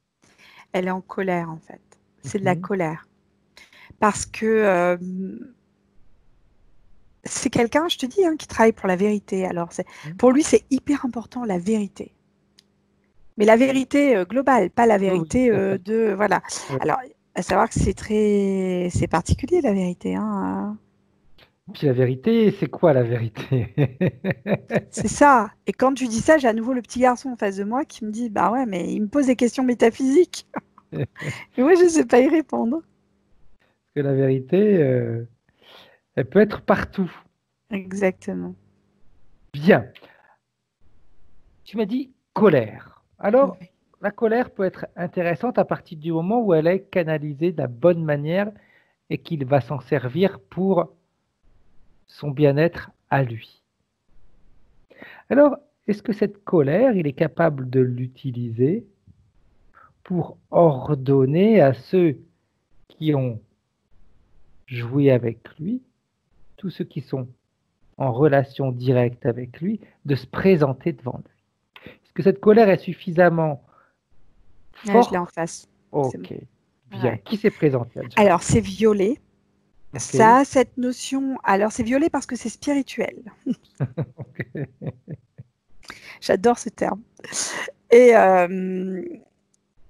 Elle est en colère, en fait. C'est de la Mhm. colère. Parce que c'est quelqu'un, je te dis, hein, qui travaille pour la vérité. Alors, pour lui, c'est hyper important, la vérité. Mais la vérité globale, pas la Oui, oui, vérité tout à fait. de... Voilà. Ouais. Alors, à savoir que c'est particulier, la vérité. Hein. Puis la vérité, c'est quoi la vérité? C'est ça. Et quand tu dis ça, j'ai à nouveau le petit garçon en face de moi qui me dit, bah ouais, mais il me pose des questions métaphysiques. Et moi, je ne sais pas y répondre. Que la vérité, elle peut être partout. Exactement. Bien. Tu m'as dit colère. Alors, Oui. la colère peut être intéressante à partir du moment où elle est canalisée de la bonne manière et qu'il va s'en servir pour son bien-être à lui. Alors, est-ce que cette colère, il est capable de l'utiliser pour ordonner à ceux qui ont joué avec lui, tous ceux qui sont en relation directe avec lui, de se présenter devant lui? Est-ce que cette colère est suffisamment Ouais, je l'ai en forte? face. C'est bon. Ok, bien. Ouais. Qui s'est présenté, Anne-Charlotte? Alors, c'est violet. Ok. Ça a cette notion. Alors, c'est violet parce que c'est spirituel. Ok. J'adore ce terme. Et, euh,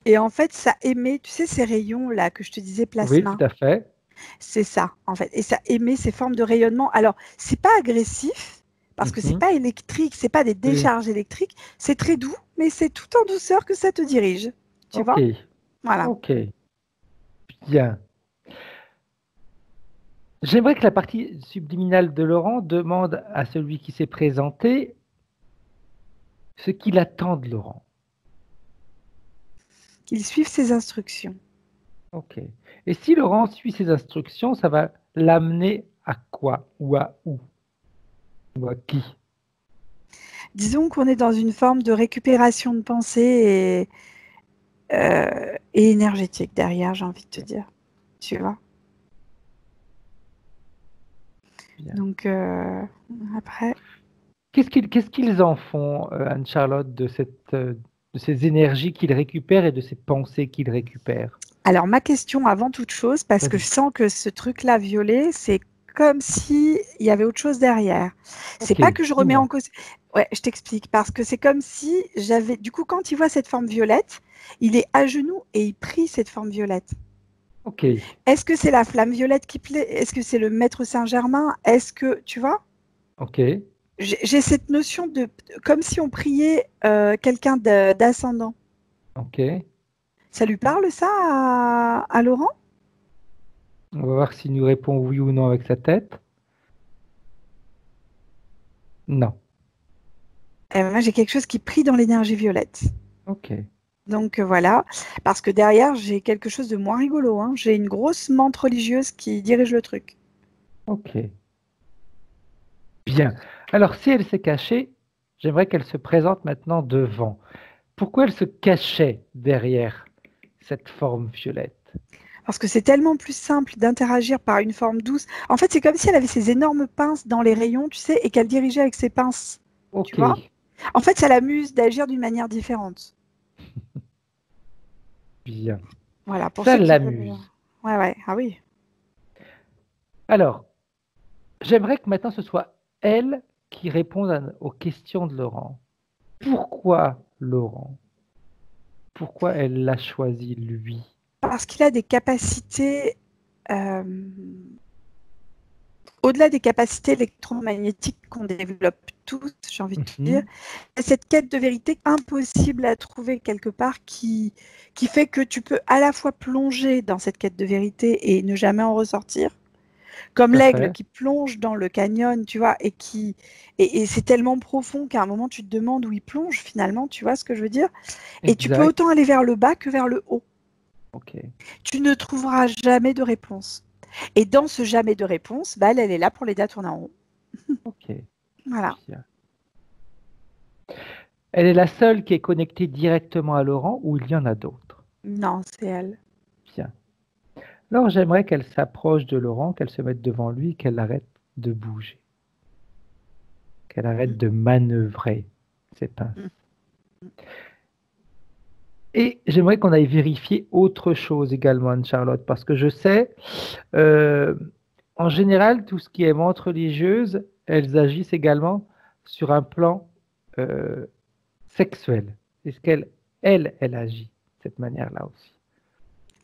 et en fait, ça émet, tu sais, ces rayons là que je te disais, Oui, tout plasma. à fait. C'est ça, en fait. Et ça émet ces formes de rayonnement. Alors, c'est pas agressif parce que c'est Mhm. pas électrique, c'est pas des Oui. décharges électriques. C'est très doux, mais c'est tout en douceur que ça te dirige. Tu Ok. vois? Voilà. Ok. Bien. J'aimerais que la partie subliminale de Laurent demande à celui qui s'est présenté ce qu'il attend de Laurent. Qu'ils suivent ses instructions. Ok. Et si Laurent suit ses instructions, ça va l'amener à quoi? Ou à où? Ou à qui? Disons qu'on est dans une forme de récupération de pensée et énergétique derrière, j'ai envie de te dire. Tu vois? Bien. Donc, après, Qu'est-ce qu'ils en font, Anne-Charlotte, de cette de ces énergies qu'il récupère et de ces pensées qu'il récupère. Alors, ma question avant toute chose, parce que Vas-y. je sens que ce truc-là violet, c'est comme si il y avait autre chose derrière. C'est Ok, pas que je remets dis-moi. en cause. Ouais, je t'explique. Parce que c'est comme si j'avais. Du coup, quand il voit cette forme violette, il est à genoux et il prie cette forme violette. Ok, Est-ce que c'est la flamme violette qui plaît? Est-ce que c'est le maître Saint-Germain? Est-ce que, tu vois, ok, j'ai cette notion de. Comme si on priait quelqu'un d'ascendant. ok. Ça lui parle, ça, à Laurent? On va voir s'il nous répond oui ou non avec sa tête. Non. Moi, j'ai quelque chose qui prie dans l'énergie violette. Ok, Donc voilà, parce que derrière, j'ai quelque chose de moins rigolo, hein. J'ai une grosse menthe religieuse qui dirige le truc. ok. Bien. Alors, si elle s'est cachée, j'aimerais qu'elle se présente maintenant devant. Pourquoi elle se cachait derrière cette forme violette? Parce que c'est tellement plus simple d'interagir par une forme douce. En fait, c'est comme si elle avait ses énormes pinces dans les rayons, tu sais, et qu'elle dirigeait avec ses pinces, tu Ok, vois. En fait, ça l'amuse d'agir d'une manière différente. bien. Voilà, pour Ça ceux qui veulent. l'amuse. Ouais, ouais, ah oui. Alors, j'aimerais que maintenant ce soit elle qui réponde aux questions de Laurent. Pourquoi Laurent? Pourquoi elle l'a choisi lui? Parce qu'il a des capacités. euh, Au-delà des capacités électromagnétiques qu'on développe tous, j'ai envie de te dire, Mhm, cette quête de vérité impossible à trouver quelque part qui fait que tu peux à la fois plonger dans cette quête de vérité et ne jamais en ressortir, comme tout à l'aigle fait. qui plonge dans le canyon, tu vois, et c'est tellement profond qu'à un moment tu te demandes où il plonge finalement, tu vois ce que je veux dire? Et tu peux Exact. autant aller vers le bas que vers le haut. Ok, Tu ne trouveras jamais de réponse. Et dans ce jamais de réponse, bah, elle est là pour l'aider à tourner en rond. ok, Voilà. bien. Elle est la seule qui est connectée directement à Laurent ou il y en a d'autres? Non, c'est elle. Bien. Alors j'aimerais qu'elle s'approche de Laurent, qu'elle se mette devant lui, qu'elle arrête de bouger, qu'elle arrête Mm, de manœuvrer ses pinces. mm. Et j'aimerais qu'on aille vérifier autre chose également, Anne-Charlotte, parce que je sais, euh, en général, tout ce qui est menthe religieuse, elles agissent également sur un plan euh, sexuel. Est-ce elle agit de cette manière-là aussi?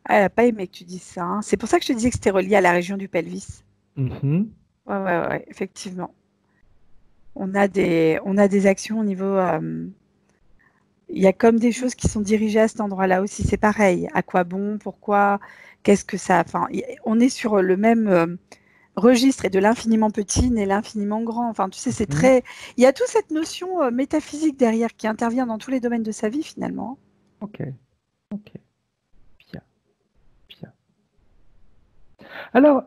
Elle n'a pas aimé que tu dises ça, hein. C'est pour ça que je te disais que c'était relié à la région du pelvis. Mhm. Ouais, ouais, ouais, effectivement. On a des actions au niveau. Il y a comme des choses qui sont dirigées à cet endroit-là aussi. C'est pareil. À quoi bon? Pourquoi? Qu'est-ce que ça. Enfin, on est sur le même registre et de l'infiniment petit n'est l'infiniment grand. Enfin, tu sais, c'est Mhm. très. Il y a toute cette notion métaphysique derrière qui intervient dans tous les domaines de sa vie finalement. Ok, ok, bien, bien. Alors,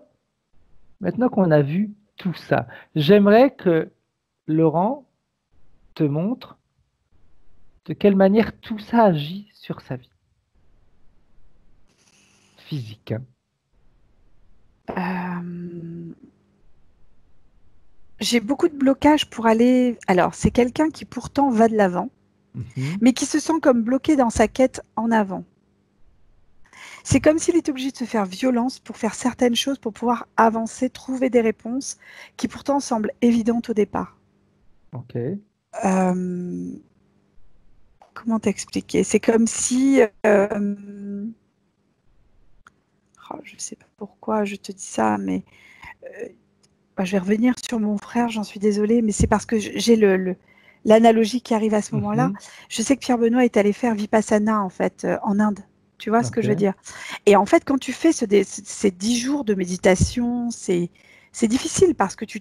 maintenant qu'on a vu tout ça, j'aimerais que Laurent te montre de quelle manière tout ça agit sur sa vie physique, hein. Euh, J'ai beaucoup de blocages pour aller. Alors, c'est quelqu'un qui pourtant va de l'avant, Mhm. mais qui se sent comme bloqué dans sa quête en avant. C'est comme s'il était obligé de se faire violence pour faire certaines choses, pour pouvoir avancer, trouver des réponses qui pourtant semblent évidentes au départ. Ok, Euh, Comment t'expliquer? C'est comme si. Oh, je ne sais pas pourquoi je te dis ça, mais je vais revenir sur mon frère, j'en suis désolée, mais c'est parce que j'ai l'analogie qui arrive à ce moment-là. mhm. Je sais que Pierre Benoît est allé faire Vipassana en fait en Inde. Tu vois ce que Ok, je veux dire? Et en fait, quand tu fais ces 10 jours de méditation, c'est difficile parce que tu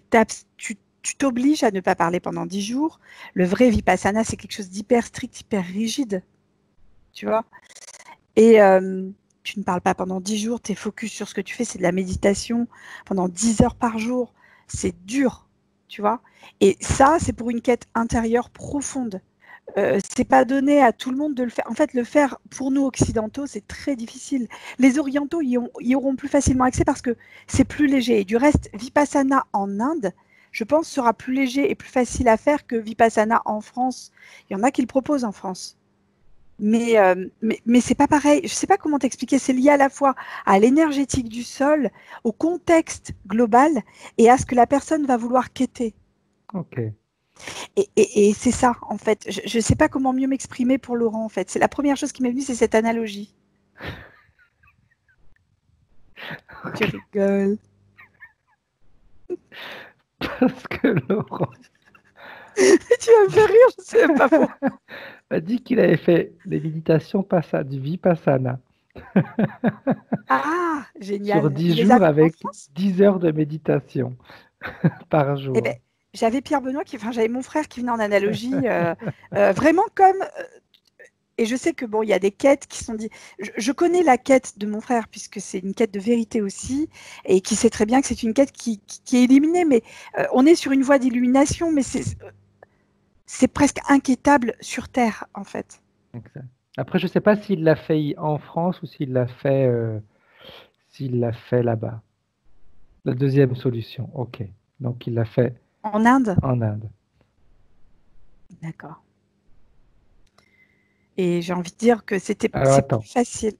t'obliges à ne pas parler pendant 10 jours. Le vrai Vipassana, c'est quelque chose d'hyper strict, hyper rigide, tu vois. Et tu ne parles pas pendant 10 jours, tu es focus sur ce que tu fais, c'est de la méditation pendant 10 heures par jour. C'est dur, tu vois. Et ça, c'est pour une quête intérieure profonde. C'est pas donné à tout le monde de le faire. En fait, le faire pour nous occidentaux, c'est très difficile. Les orientaux y auront plus facilement accès parce que c'est plus léger. Et du reste, Vipassana en Inde, je pense, sera plus léger et plus facile à faire que Vipassana en France. Il y en a qui le proposent en France. Mais c'est pas pareil. Je sais pas comment t'expliquer. C'est lié à la fois à l'énergétique du sol, au contexte global et à ce que la personne va vouloir quêter. Ok. Et c'est ça, en fait. Je ne sais pas comment mieux m'exprimer pour Laurent, en fait. C'est la première chose qui m'est venue, c'est cette analogie. Tu rigoles. Parce que Laurent Tu vas me faire rire, je ne sais pas pourquoi. a dit qu'il avait fait les méditations du Vipassana Ah, sur génial. 10 Il les a jours fait en avec France? 10 heures de méditation par Eh jour. ben, j'avais Pierre Benoît, j'avais mon frère qui venait en analogie, vraiment comme. Et je sais que bon, il y a des quêtes qui sont dites. Je connais la quête de mon frère puisque c'est une quête de vérité aussi, et qui sait très bien que c'est une quête qui est éliminée. Mais on est sur une voie d'illumination, mais c'est presque inquiétable sur Terre en fait. Exact. Après, je ne sais pas s'il l'a fait en France ou s'il l'a fait là-bas. La deuxième solution, ok. Donc, il l'a fait En Inde, en Inde. d'accord. Et j'ai envie de dire que c'est Alors, plus attends, facile.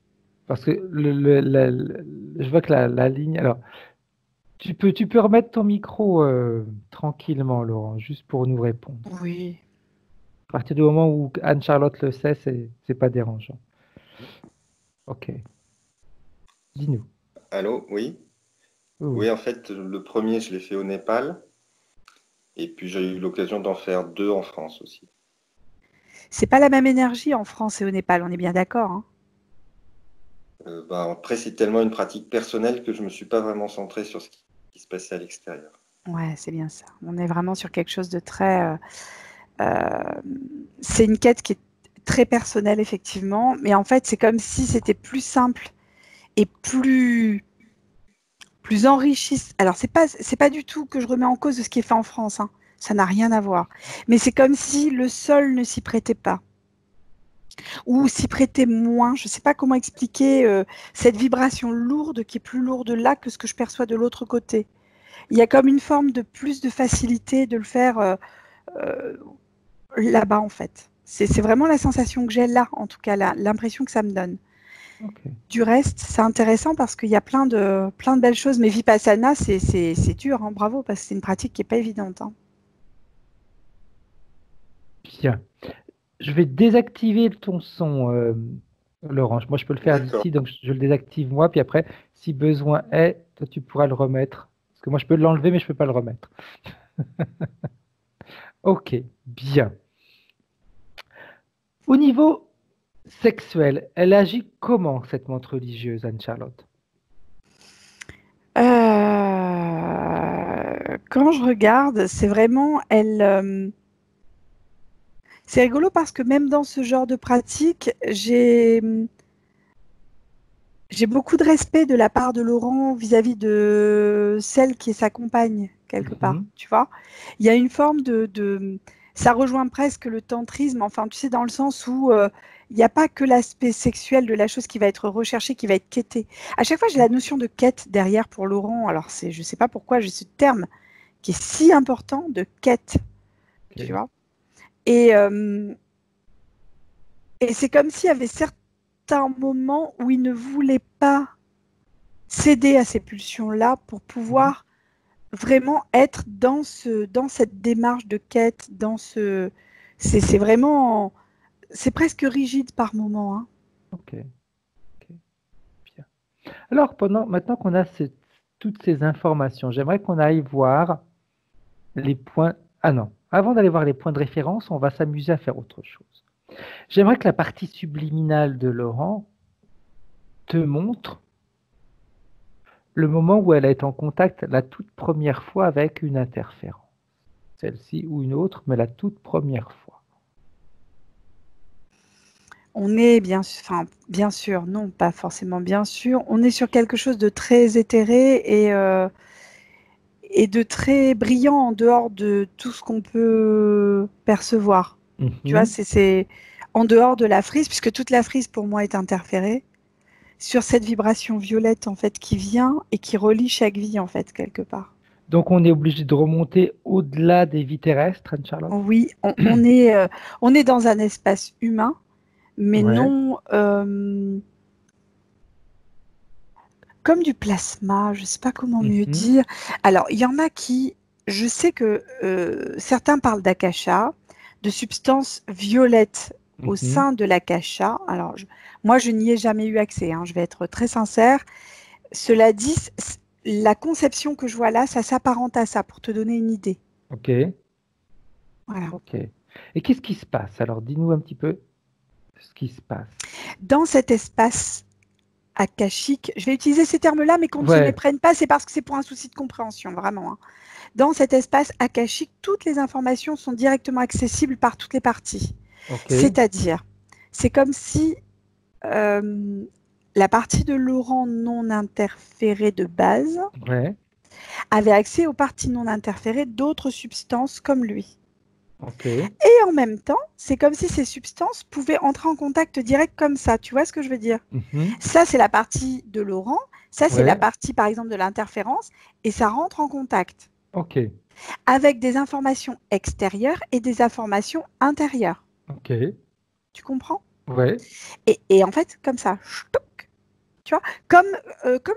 parce que je vois que la ligne. Alors, tu peux remettre ton micro tranquillement, Laurent, juste pour nous répondre. Oui. À partir du moment où Anne-Charlotte le sait, c'est pas dérangeant. Ok, dis-nous. Allô, oui? Oui, Oui, oui. en fait, le premier, je l'ai fait au Népal. Et puis, j'ai eu l'occasion d'en faire 2 en France aussi. C'est pas la même énergie en France et au Népal, on est bien d'accord, hein. Après, c'est tellement une pratique personnelle que je ne me suis pas vraiment centré sur ce qui se passait à l'extérieur. Ouais, c'est bien ça. On est vraiment sur quelque chose de très. C'est une quête qui est très personnelle, effectivement, mais en fait, c'est comme si c'était plus simple et plus enrichissant. Alors, c'est pas du tout que je remets en cause de ce qui est fait en France, hein. Ça n'a rien à voir. Mais c'est comme si le sol ne s'y prêtait pas ou s'y prêtait moins. Je ne sais pas comment expliquer cette vibration lourde qui est plus lourde là que ce que je perçois de l'autre côté. Il y a comme une forme de plus de facilité de le faire euh, là-bas, en fait. C'est vraiment la sensation que j'ai là, en tout cas, l'impression que ça me donne. Ok, Du reste, c'est intéressant parce qu'il y a plein de belles choses, mais Vipassana, c'est dur, hein, bravo, parce que c'est une pratique qui n'est pas évidente, hein. bien. Je vais désactiver ton son, Laurent. Moi, je peux le faire D'accord. d'ici, donc je le désactive moi, puis après, si besoin est, toi, tu pourras le remettre. Parce que moi, je peux l'enlever, mais je ne peux pas le remettre. Ok, bien. Au niveau sexuel, elle agit comment, cette montre religieuse, Anne-Charlotte? Quand je regarde, c'est vraiment, c'est rigolo parce que même dans ce genre de pratique, j'ai beaucoup de respect de la part de Laurent vis-à-vis de celle qui est sa compagne, quelque part, Mhm. tu vois. Il y a une forme ça rejoint presque le tantrisme, enfin, tu sais, dans le sens où il n'y a pas que l'aspect sexuel de la chose qui va être recherché, qui va être quêté. À chaque fois, j'ai la notion de quête derrière pour Laurent. Alors, je ne sais pas pourquoi j'ai ce terme qui est si important de quête, tu Ok. vois. Et, euh, et c'est comme s'il y avait certains moments où il ne voulait pas céder à ces pulsions-là pour Mhm. pouvoir vraiment être dans cette démarche de quête, c'est vraiment, c'est presque rigide par moment, hein. Ok, ok, bien. Alors, maintenant qu'on a toutes ces informations, j'aimerais qu'on aille voir les points. Ah non, avant d'aller voir les points de référence, on va s'amuser à faire autre chose. J'aimerais que la partie subliminale de Laurent te montre le moment où elle est en contact la toute première fois avec une interférence. Celle-ci ou une autre, mais la toute première fois. On est bien sûr, non, pas forcément bien sûr, on est sur quelque chose de très éthéré et de très brillant en dehors de tout ce qu'on peut percevoir. Tu vois, Mhm. c'est en dehors de la frise, puisque toute la frise pour moi est interférée, sur cette vibration violette en fait qui vient et qui relie chaque vie en fait quelque part. Donc on est obligé de remonter au-delà des vies terrestres, Anne-Charlotte. Oui, on est dans un espace humain, mais Ouais. non comme du plasma, je ne sais pas comment mieux Mhm. dire. Alors, il y en a qui, je sais que certains parlent d'akasha, de substances violettes au Mhm. sein de l'akasha. Alors, moi, je n'y ai jamais eu accès, hein, je vais être très sincère. Cela dit, la conception que je vois là, ça s'apparente à ça, pour te donner une idée. Ok. Voilà. Ok. Et qu'est-ce qui se passe? Alors, dis-nous un petit peu ce qui se passe. Dans cet espace akashique, je vais utiliser ces termes-là, mais qu'on ne se Ouais. méprenne pas, c'est parce que c'est pour un souci de compréhension, vraiment, hein. Dans cet espace akashique, toutes les informations sont directement accessibles par toutes les parties. Ok. C'est-à-dire, c'est comme si la partie de Laurent non interférée de base Ouais. avait accès aux parties non interférées d'autres substances comme lui. Ok. Et en même temps, c'est comme si ces substances pouvaient entrer en contact direct comme ça. Tu vois ce que je veux dire? Mhm. Ça, c'est la partie de Laurent. Ça, c'est la Ouais. partie, par exemple, de l'interférence. Et ça rentre en contact Ok. avec des informations extérieures et des informations intérieures. Ok. Tu comprends? Ouais. Et en fait, comme ça, ch'touk, tu vois, comme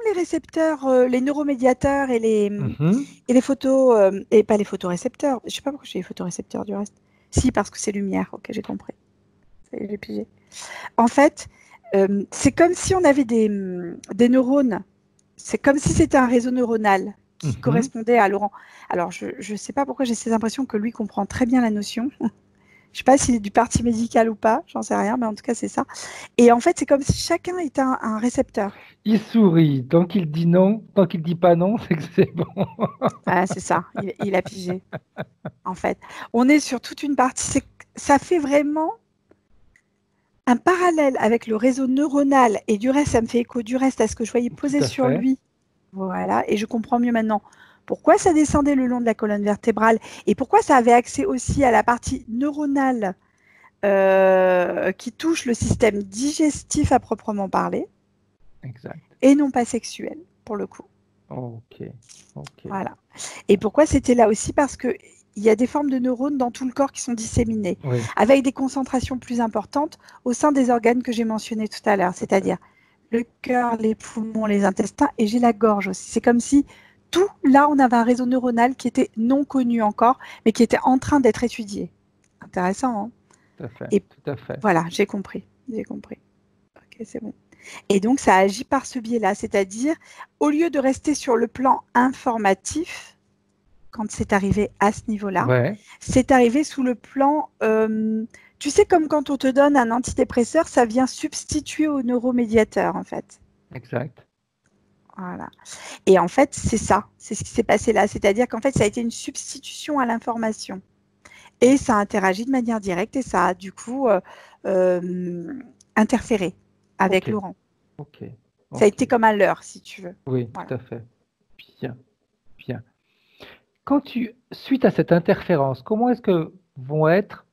les récepteurs, les neuromédiateurs Mhm. et les photos, et pas les photorécepteurs. Je sais pas pourquoi j'ai les photorécepteurs du reste. Si, parce que c'est lumière. Ok, j'ai compris. Ça y est, j'ai pigé. En fait, c'est comme si on avait des neurones. C'est comme si c'était un réseau neuronal qui Mhm. correspondait à Laurent. Alors, je ne sais pas pourquoi j'ai cette impression que lui comprend très bien la notion. Je ne sais pas s'il est du parti médical ou pas, j'en sais rien, mais en tout cas, c'est ça. Et en fait, c'est comme si chacun était un récepteur. Il sourit. Tant qu'il dit non, tant qu'il dit pas non, c'est que c'est bon. Ah, c'est ça, il a pigé. En fait, on est sur toute une partie. Ça fait vraiment un parallèle avec le réseau neuronal. Et du reste, ça me fait écho du reste à ce que je voyais Tout poser à sur fait. lui. Voilà, et je comprends mieux maintenant pourquoi ça descendait le long de la colonne vertébrale et pourquoi ça avait accès aussi à la partie neuronale qui touche le système digestif à proprement parler Exact. et non pas sexuel, pour le coup. Ok. Ok. Voilà. Et pourquoi c'était là aussi? Parce qu'il y a des formes de neurones dans tout le corps qui sont disséminées, Oui. avec des concentrations plus importantes au sein des organes que j'ai mentionnés tout à l'heure, Tout à fait. c'est-à-dire le cœur, les poumons, les intestins, et j'ai la gorge aussi. C'est comme si tout, là, on avait un réseau neuronal qui était non connu encore, mais qui était en train d'être étudié. Intéressant, hein? Tout à fait. Et Tout à fait. voilà, j'ai compris. J'ai compris. Ok, c'est bon. Et donc, ça agit par ce biais-là, c'est-à-dire, au lieu de rester sur le plan informatif, quand c'est arrivé à ce niveau-là, Ouais. c'est arrivé sous le plan, tu sais, comme quand on te donne un antidépresseur, ça vient substituer au neuromédiateur, en fait. Exact. Voilà. Et en fait, c'est ça, c'est ce qui s'est passé là. C'est-à-dire qu'en fait, ça a été une substitution à l'information. Et ça interagit de manière directe et ça a du coup interféré avec Ok. Laurent. Ok. Ça a Ok. été comme un leurre, si tu veux. Oui, Voilà. tout à fait. Bien. Bien. Suite à cette interférence, comment est-ce que vont être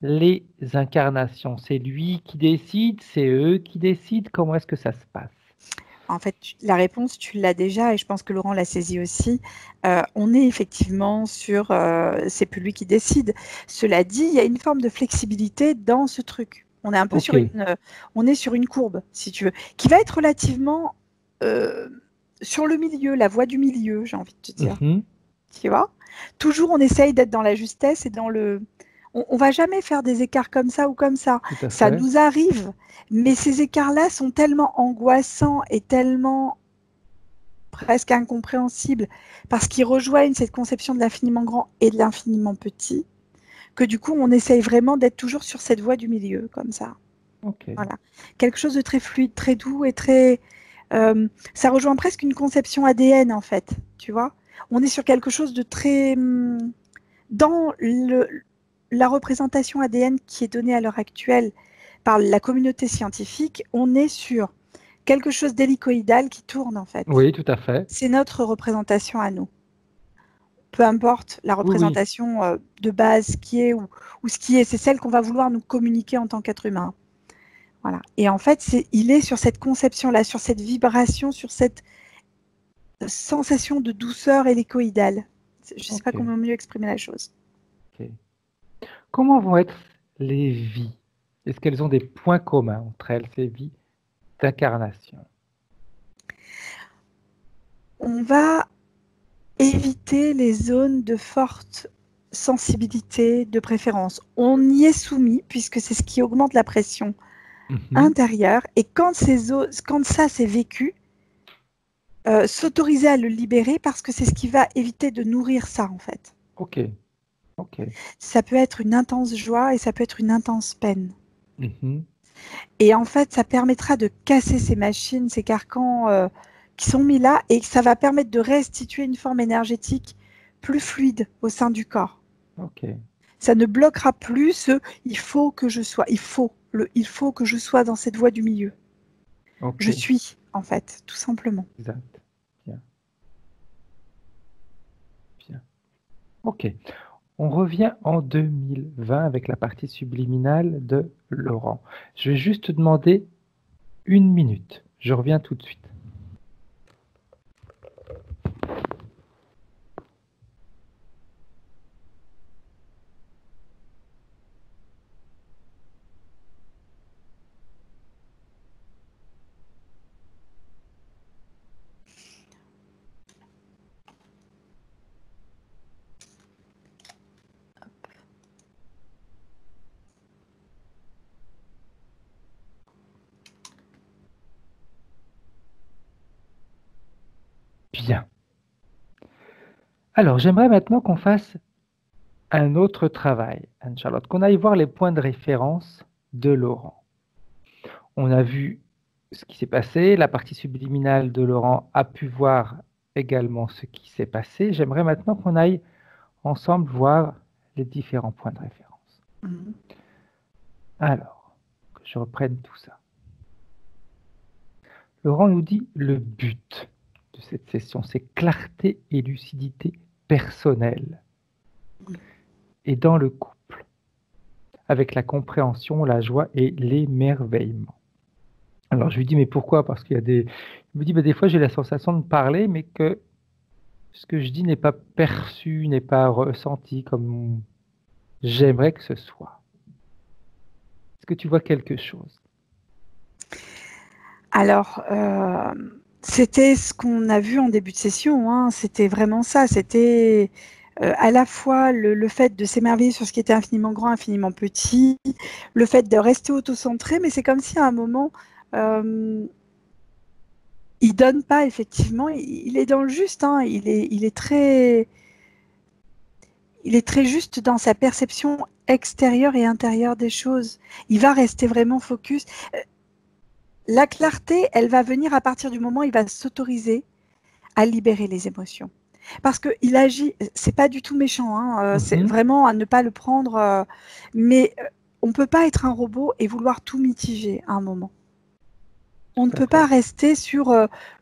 les incarnations? C'est lui qui décide, c'est eux qui décident, comment est-ce que ça se passe? En fait, la réponse, tu l'as déjà et je pense que Laurent l'a saisie aussi. On est effectivement sur, c'est plus lui qui décide. Cela dit, il y a une forme de flexibilité dans ce truc. On est un peu Ok. on est sur une courbe, si tu veux, qui va être relativement sur le milieu, la voie du milieu, j'ai envie de te dire. Mhm. Tu vois? Toujours, on essaye d'être dans la justesse et dans le. On va jamais faire des écarts comme ça ou comme ça. Tout à Ça fait. nous arrive, mais ces écarts-là sont tellement angoissants et tellement presque incompréhensibles parce qu'ils rejoignent cette conception de l'infiniment grand et de l'infiniment petit, que du coup, on essaye vraiment d'être toujours sur cette voie du milieu, comme ça. Ok. Voilà. Quelque chose de très fluide, très doux et très. Ça rejoint presque une conception ADN, en fait, tu vois. On est sur quelque chose de très. Dans la représentation ADN qui est donnée à l'heure actuelle par la communauté scientifique, on est sur quelque chose d'hélicoïdal qui tourne, en fait. Oui, tout à fait. C'est notre représentation à nous. Peu importe la Oui, oui. représentation de base qui est ou ce qui est, c'est celle qu'on va vouloir nous communiquer en tant qu'être humain. Voilà. Et en fait, il est sur cette conception-là, sur cette vibration, sur cette sensation de douceur hélicoïdale. Je ne sais pas Ok. comment mieux exprimer la chose. Ok. Comment vont être les vies? Est-ce qu'elles ont des points communs entre elles, ces vies d'incarnation? On va éviter les zones de forte sensibilité, de préférence. On y est soumis puisque c'est ce qui augmente la pression intérieure. Et quand ça c'est vécu, s'autoriser à le libérer parce que c'est ce qui va éviter de nourrir ça en fait. Ok. Ça peut être une intense joie et ça peut être une intense peine. Mhm. Et en fait, ça permettra de casser ces machines, ces carcans qui sont mis là, et ça va permettre de restituer une forme énergétique plus fluide au sein du corps. Ok. Ça ne bloquera plus ce « il faut que je sois », il faut que je sois dans cette voie du milieu. Ok. Je suis, en fait, tout simplement. Exact. Bien. Bien. Ok. On revient en 2020 avec la partie subliminale de Laurent. Je vais juste te demander 1 minute. Je reviens tout de suite. Bien. Alors, j'aimerais maintenant qu'on fasse un autre travail, Anne-Charlotte, qu'on aille voir les points de référence de Laurent. On a vu ce qui s'est passé, la partie subliminale de Laurent a pu voir également ce qui s'est passé. J'aimerais maintenant qu'on aille ensemble voir les différents points de référence. Alors, que je reprenne tout ça. Laurent nous dit le but de cette session, c'est clarté et lucidité personnelle. Et dans le couple, avec la compréhension, la joie et l'émerveillement. Alors je lui dis, mais pourquoi? Parce qu'il y a des... Il me dit, des fois j'ai la sensation de parler, mais que ce que je dis n'est pas perçu, n'est pas ressenti comme j'aimerais que ce soit. Est-ce que tu vois quelque chose? Alors, c'était ce qu'on a vu en début de session, hein. C'était vraiment ça, c'était à la fois le fait de s'émerveiller sur ce qui était infiniment grand, infiniment petit, le fait de rester auto-centré, mais c'est comme si à un moment, il donne pas effectivement, il est dans le juste, hein. Il est très juste dans sa perception extérieure et intérieure des choses. Il va rester vraiment focus. La clarté, elle va venir à partir du moment où il va s'autoriser à libérer les émotions. Parce qu'il agit, c'est pas du tout méchant, hein, c'est vraiment à ne pas le prendre, mais on ne peut pas être un robot et vouloir tout mitiger à un moment. On ne peut pas rester sur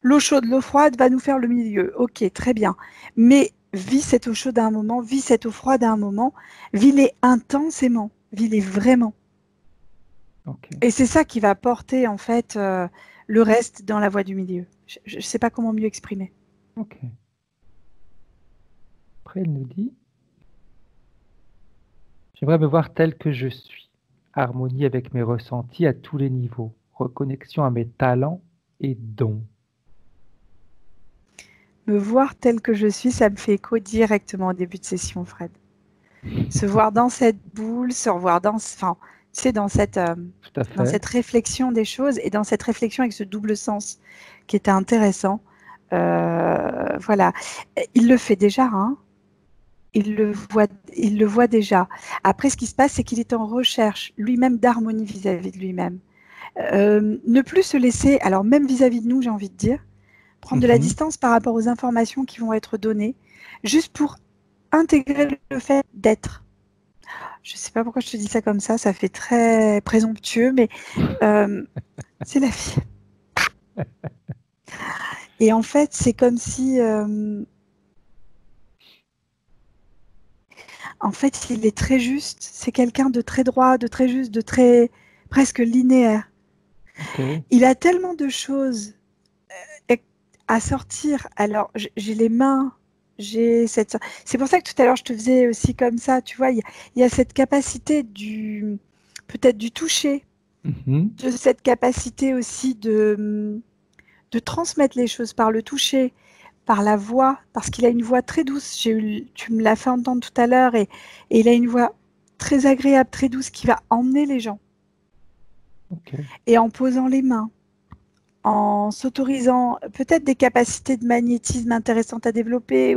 l'eau chaude, l'eau froide va nous faire le milieu. Ok, très bien. Mais vis cette eau chaude à un moment, vis cette eau froide à un moment, vis-les intensément, vis-les vraiment. Okay. Et c'est ça qui va porter en fait le reste dans la voie du milieu. Je ne sais pas comment mieux exprimer. Ok. Après, elle nous dit, j'aimerais me voir tel que je suis, harmonie avec mes ressentis à tous les niveaux, reconnexion à mes talents et dons. Me voir tel que je suis, ça me fait écho directement au début de session, Fred. Se voir dans cette boule, se revoir dans cette réflexion des choses et dans cette réflexion avec ce double sens qui était intéressant. Voilà. Il le fait déjà, hein. Il le voit déjà. Après, ce qui se passe, c'est qu'il est en recherche lui-même d'harmonie vis-à-vis de lui-même. Ne plus se laisser, alors même vis-à-vis de nous, j'ai envie de dire, prendre de la distance par rapport aux informations qui vont être données, juste pour intégrer le fait d'être. Je ne sais pas pourquoi je te dis ça comme ça fait très présomptueux, mais c'est la vie. Et en fait, c'est comme si... en fait, il est très juste. C'est quelqu'un de très droit, de très juste, de très presque linéaire. Okay. Il a tellement de choses à sortir. Alors, j'ai les mains, c'est pour ça que tout à l'heure, je te faisais aussi comme ça. Tu vois, il y a cette capacité peut-être du toucher, Mhm. de cette capacité aussi de transmettre les choses par le toucher, par la voix, parce qu'il a une voix très douce. Tu me l'as fait entendre tout à l'heure, et il a une voix très agréable, très douce, qui va emmener les gens. Ok. Et en posant les mains, en s'autorisant peut-être des capacités de magnétisme intéressantes à développer,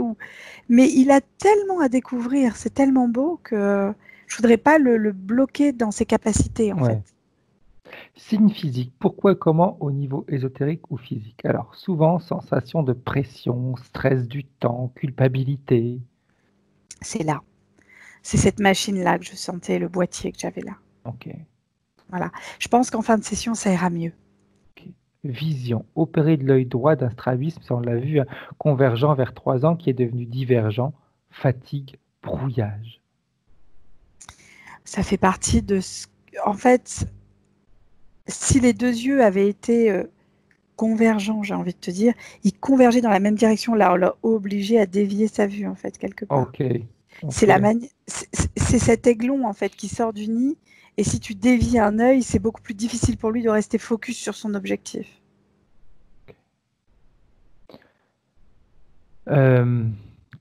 mais il a tellement à découvrir, c'est tellement beau que je voudrais pas le bloquer dans ses capacités, en fait. Ouais. Signe physique, pourquoi et comment au niveau ésotérique ou physique? Alors, souvent, sensation de pression, stress du temps, culpabilité. C'est là. C'est cette machine-là que je sentais, le boîtier que j'avais là. Ok. Voilà. Je pense qu'en fin de session, ça ira mieux. Ok. Vision, opéré de l'œil droit d'un strabisme, ça on l'a vu, hein, convergent vers 3 ans, qui est devenu divergent, fatigue, brouillage. Ça fait partie de ce... En fait, si les deux yeux avaient été convergents, j'ai envie de te dire, ils convergeaient dans la même direction, là, on l'a obligé à dévier sa vue, en fait, quelque part. Ok. C'est Ok. c'est cet aiglon, en fait, qui sort du nid, et si tu dévies un œil, c'est beaucoup plus difficile pour lui de rester focus sur son objectif. Euh,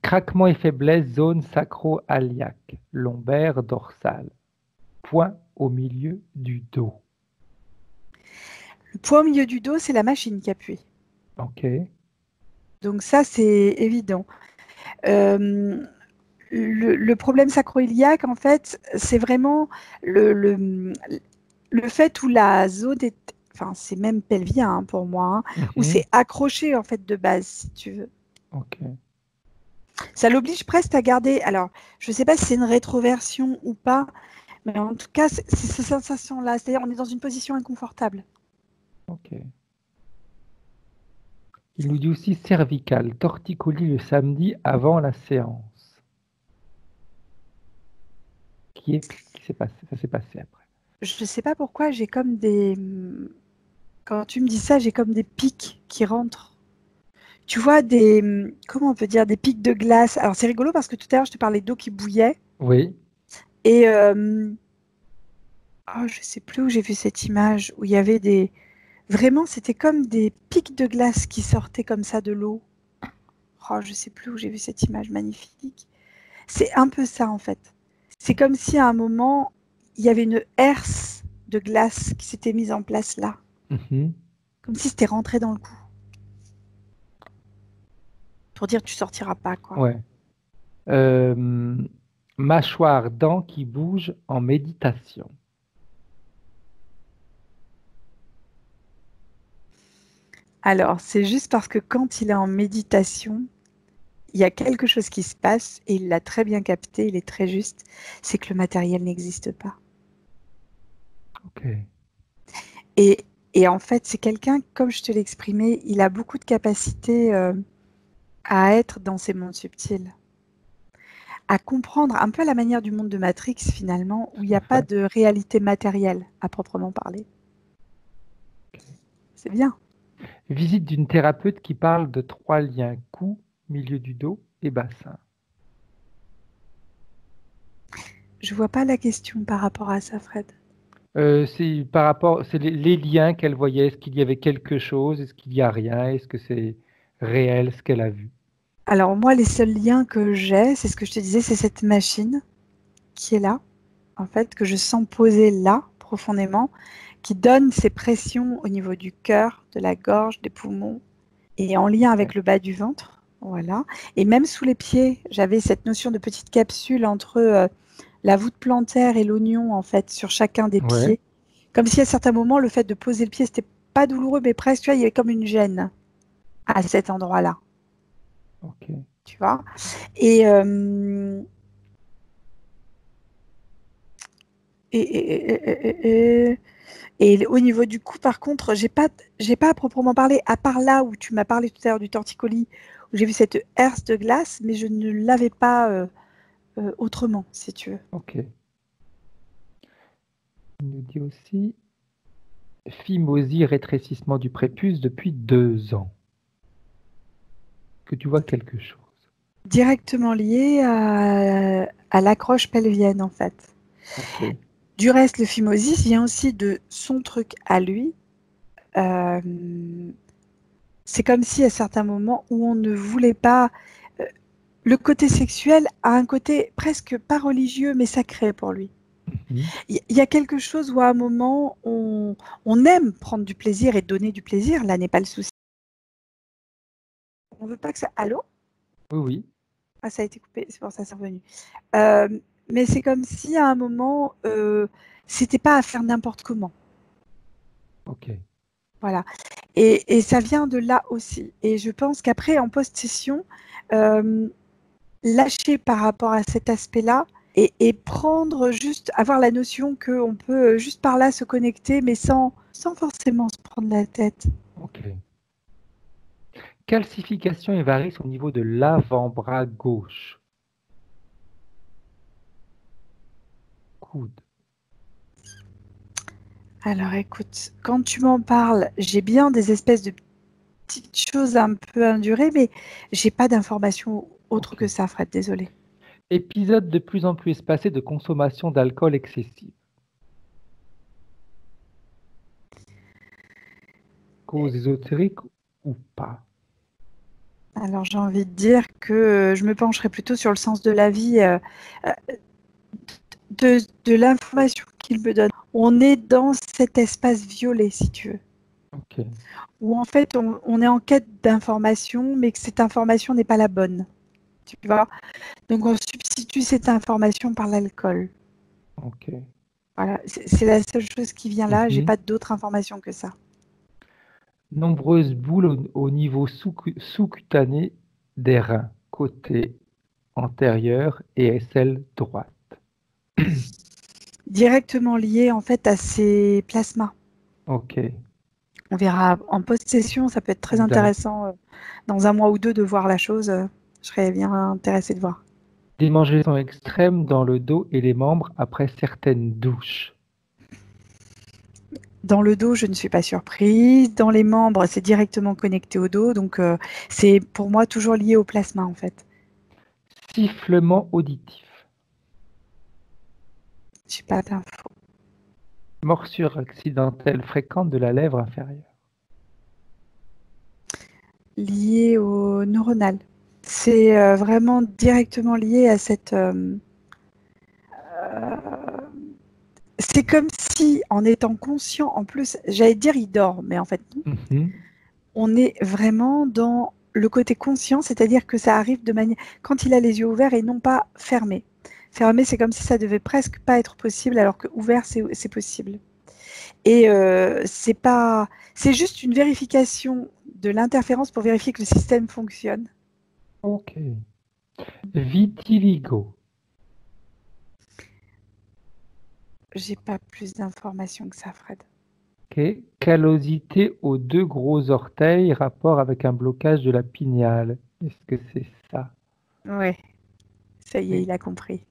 Craquement et faiblesse, zone sacro-iliaque, lombaire, dorsale. Point au milieu du dos. Le poids au milieu du dos, c'est la machine qui appuie. Ok. Donc ça, c'est évident. Euh, le problème sacro-iliaque, en fait, c'est vraiment le fait où la zone est, enfin, c'est même pelvien hein, pour moi, hein, où Mhm. c'est accroché en fait de base, si tu veux. Ok. Ça l'oblige presque à garder. Alors, je ne sais pas si c'est une rétroversion ou pas, mais en tout cas, c'est cette sensation-là. C'est-à-dire, on est dans une position inconfortable. Ok. Il nous dit aussi cervical, torticolis le samedi avant la séance. Qui s'est passé? Ça s'est passé après. Je ne sais pas pourquoi, j'ai comme des. Quand tu me dis ça, j'ai comme des pics qui rentrent. Tu vois, comment on peut dire, des pics de glace. Alors, c'est rigolo parce que tout à l'heure, je te parlais d'eau qui bouillait. Oui. Et oh, je sais plus où j'ai vu cette image, où il y avait des... Vraiment, c'était comme des pics de glace qui sortaient comme ça de l'eau. Oh, je sais plus où j'ai vu cette image magnifique. C'est un peu ça, en fait. C'est comme si à un moment, il y avait une herse de glace qui s'était mise en place là. Mhm. Comme si c'était rentré dans le cou. Pour dire tu sortiras pas, quoi. Ouais. Euh, Mâchoire, dents qui bougent en méditation. Alors, c'est juste parce que quand il est en méditation, il y a quelque chose qui se passe et il l'a très bien capté, il est très juste, c'est que le matériel n'existe pas. Ok. Et, et en fait, c'est quelqu'un, comme je te l'ai exprimé, il a beaucoup de capacité à être dans ces mondes subtils, à comprendre un peu à la manière du monde de Matrix finalement, où il n'y Tout a à pas fait. de réalité matérielle à proprement parler. C'est bien. Visite d'une thérapeute qui parle de 3 liens, cou, milieu du dos et bassin. Je vois pas la question par rapport à ça, Fred. C'est par rapport, c'est les liens qu'elle voyait. Est-ce qu'il y avait quelque chose? Est-ce qu'il y a rien? Est-ce que c'est réel ce qu'elle a vu? Alors moi, les seuls liens que j'ai, c'est ce que je te disais, c'est cette machine qui est là, en fait, que je sens poser là, profondément, qui donne ces pressions au niveau du cœur, de la gorge, des poumons, et en lien Ouais. avec le bas du ventre. Voilà. Et même sous les pieds, j'avais cette notion de petite capsule entre la voûte plantaire et l'oignon, en fait, sur chacun des Ouais. pieds. Comme si à certains moments, le fait de poser le pied, c'était pas douloureux, mais presque, tu vois, il y avait comme une gêne à cet endroit-là, Ok. tu vois. Et, euh, et au niveau du cou, par contre, j'ai pas à proprement parler, à part là où tu m'as parlé tout à l'heure du torticolis, où j'ai vu cette herse de glace, mais je ne l'avais pas autrement, si tu veux. Ok. Il nous dit aussi phimosie, rétrécissement du prépuce depuis 2 ans. Que tu vois quelque chose. Directement lié à l'accroche pelvienne, en fait. Ok. Du reste, le phimosis vient aussi de son truc à lui. C'est comme si à certains moments où on ne voulait pas... le côté sexuel a un côté presque pas religieux, mais sacré pour lui. Il y a quelque chose où à un moment, on aime prendre du plaisir et donner du plaisir. Là n'est pas le souci. On veut pas que ça... Allô? Oui, oui. Ah, ça a été coupé, c'est pour ça que c'est revenu. Mais c'est comme si à un moment, c'était pas à faire n'importe comment. Ok. Voilà. Et ça vient de là aussi. Et je pense qu'après, en post-session, lâcher par rapport à cet aspect-là et prendre juste, avoir la notion qu'on peut juste par là se connecter, mais sans forcément se prendre la tête. Ok. Calcification et varices au niveau de l'avant-bras gauche. Coude. Alors écoute, quand tu m'en parles, j'ai bien des espèces de petites choses un peu indurées, mais j'ai pas d'informations autres que ça, Fred, désolé. Épisode de plus en plus espacé de consommation d'alcool excessive. Cause ésotérique ou pas? Alors j'ai envie de dire que je me pencherai plutôt sur le sens de la vie, de l'information qu'il me donne. On est dans cet espace violet, si tu veux. Ok. Où en fait on est en quête d'information, mais que cette information n'est pas la bonne. Tu vois? Donc on substitue cette information par l'alcool. Ok. Voilà, c'est la seule chose qui vient là, j'ai pas d'autres informations que ça. Nombreuses boules au niveau sous-cutané des reins, côté antérieur et aisselle droite. Directement lié en fait à ces plasmas. Ok. On verra en post-session, ça peut être très Exact. intéressant dans un mois ou deux de voir la chose. Je serais bien intéressée de voir. Démangeaisons extrêmes dans le dos et les membres après certaines douches. Dans le dos, je ne suis pas surprise. Dans les membres, c'est directement connecté au dos. Donc, c'est pour moi toujours lié au plasma, en fait. Sifflement auditif. Je n'ai pas d'infos. Morsure accidentelle fréquente de la lèvre inférieure. Lié au neuronal. C'est vraiment directement lié à cette... c'est comme si, en étant conscient, en plus, j'allais dire il dort, mais en fait, non. On est vraiment dans le côté conscient, c'est-à-dire que ça arrive de manière quand il a les yeux ouverts et non pas fermés. Fermé, c'est comme si ça devait presque pas être possible, alors que ouvert, c'est possible. Et c'est juste une vérification de l'interférence pour vérifier que le système fonctionne. Ok. Vitiligo. J'ai pas plus d'informations que ça, Fred. Ok. Callosité aux deux gros orteils, rapport avec un blocage de la pinéale. Est-ce que c'est ça? Ouais, ça y est, Oui. il a compris.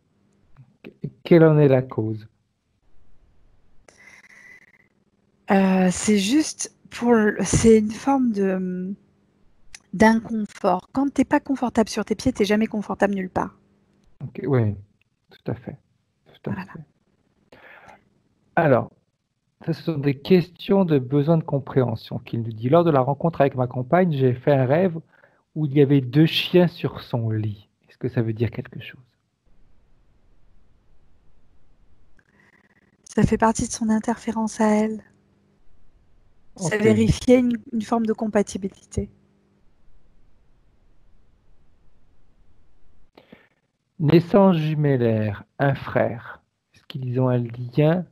Quelle en est la cause? C'est juste c'est une forme d'inconfort. Quand t'es pas confortable sur tes pieds, t'es jamais confortable nulle part. Okay, oui, tout à fait. Tout à Voilà. fait. Alors, ce sont des questions de besoin de compréhension qu'il nous dit. Lors de la rencontre avec ma compagne, j'ai fait un rêve où il y avait 2 chiens sur son lit. Est-ce que ça veut dire quelque chose? Ça fait partie de son interférence à elle. Ça Ok. vérifiait une forme de compatibilité. Naissance jumellaire, un frère. Est-ce qu'ils ont un lien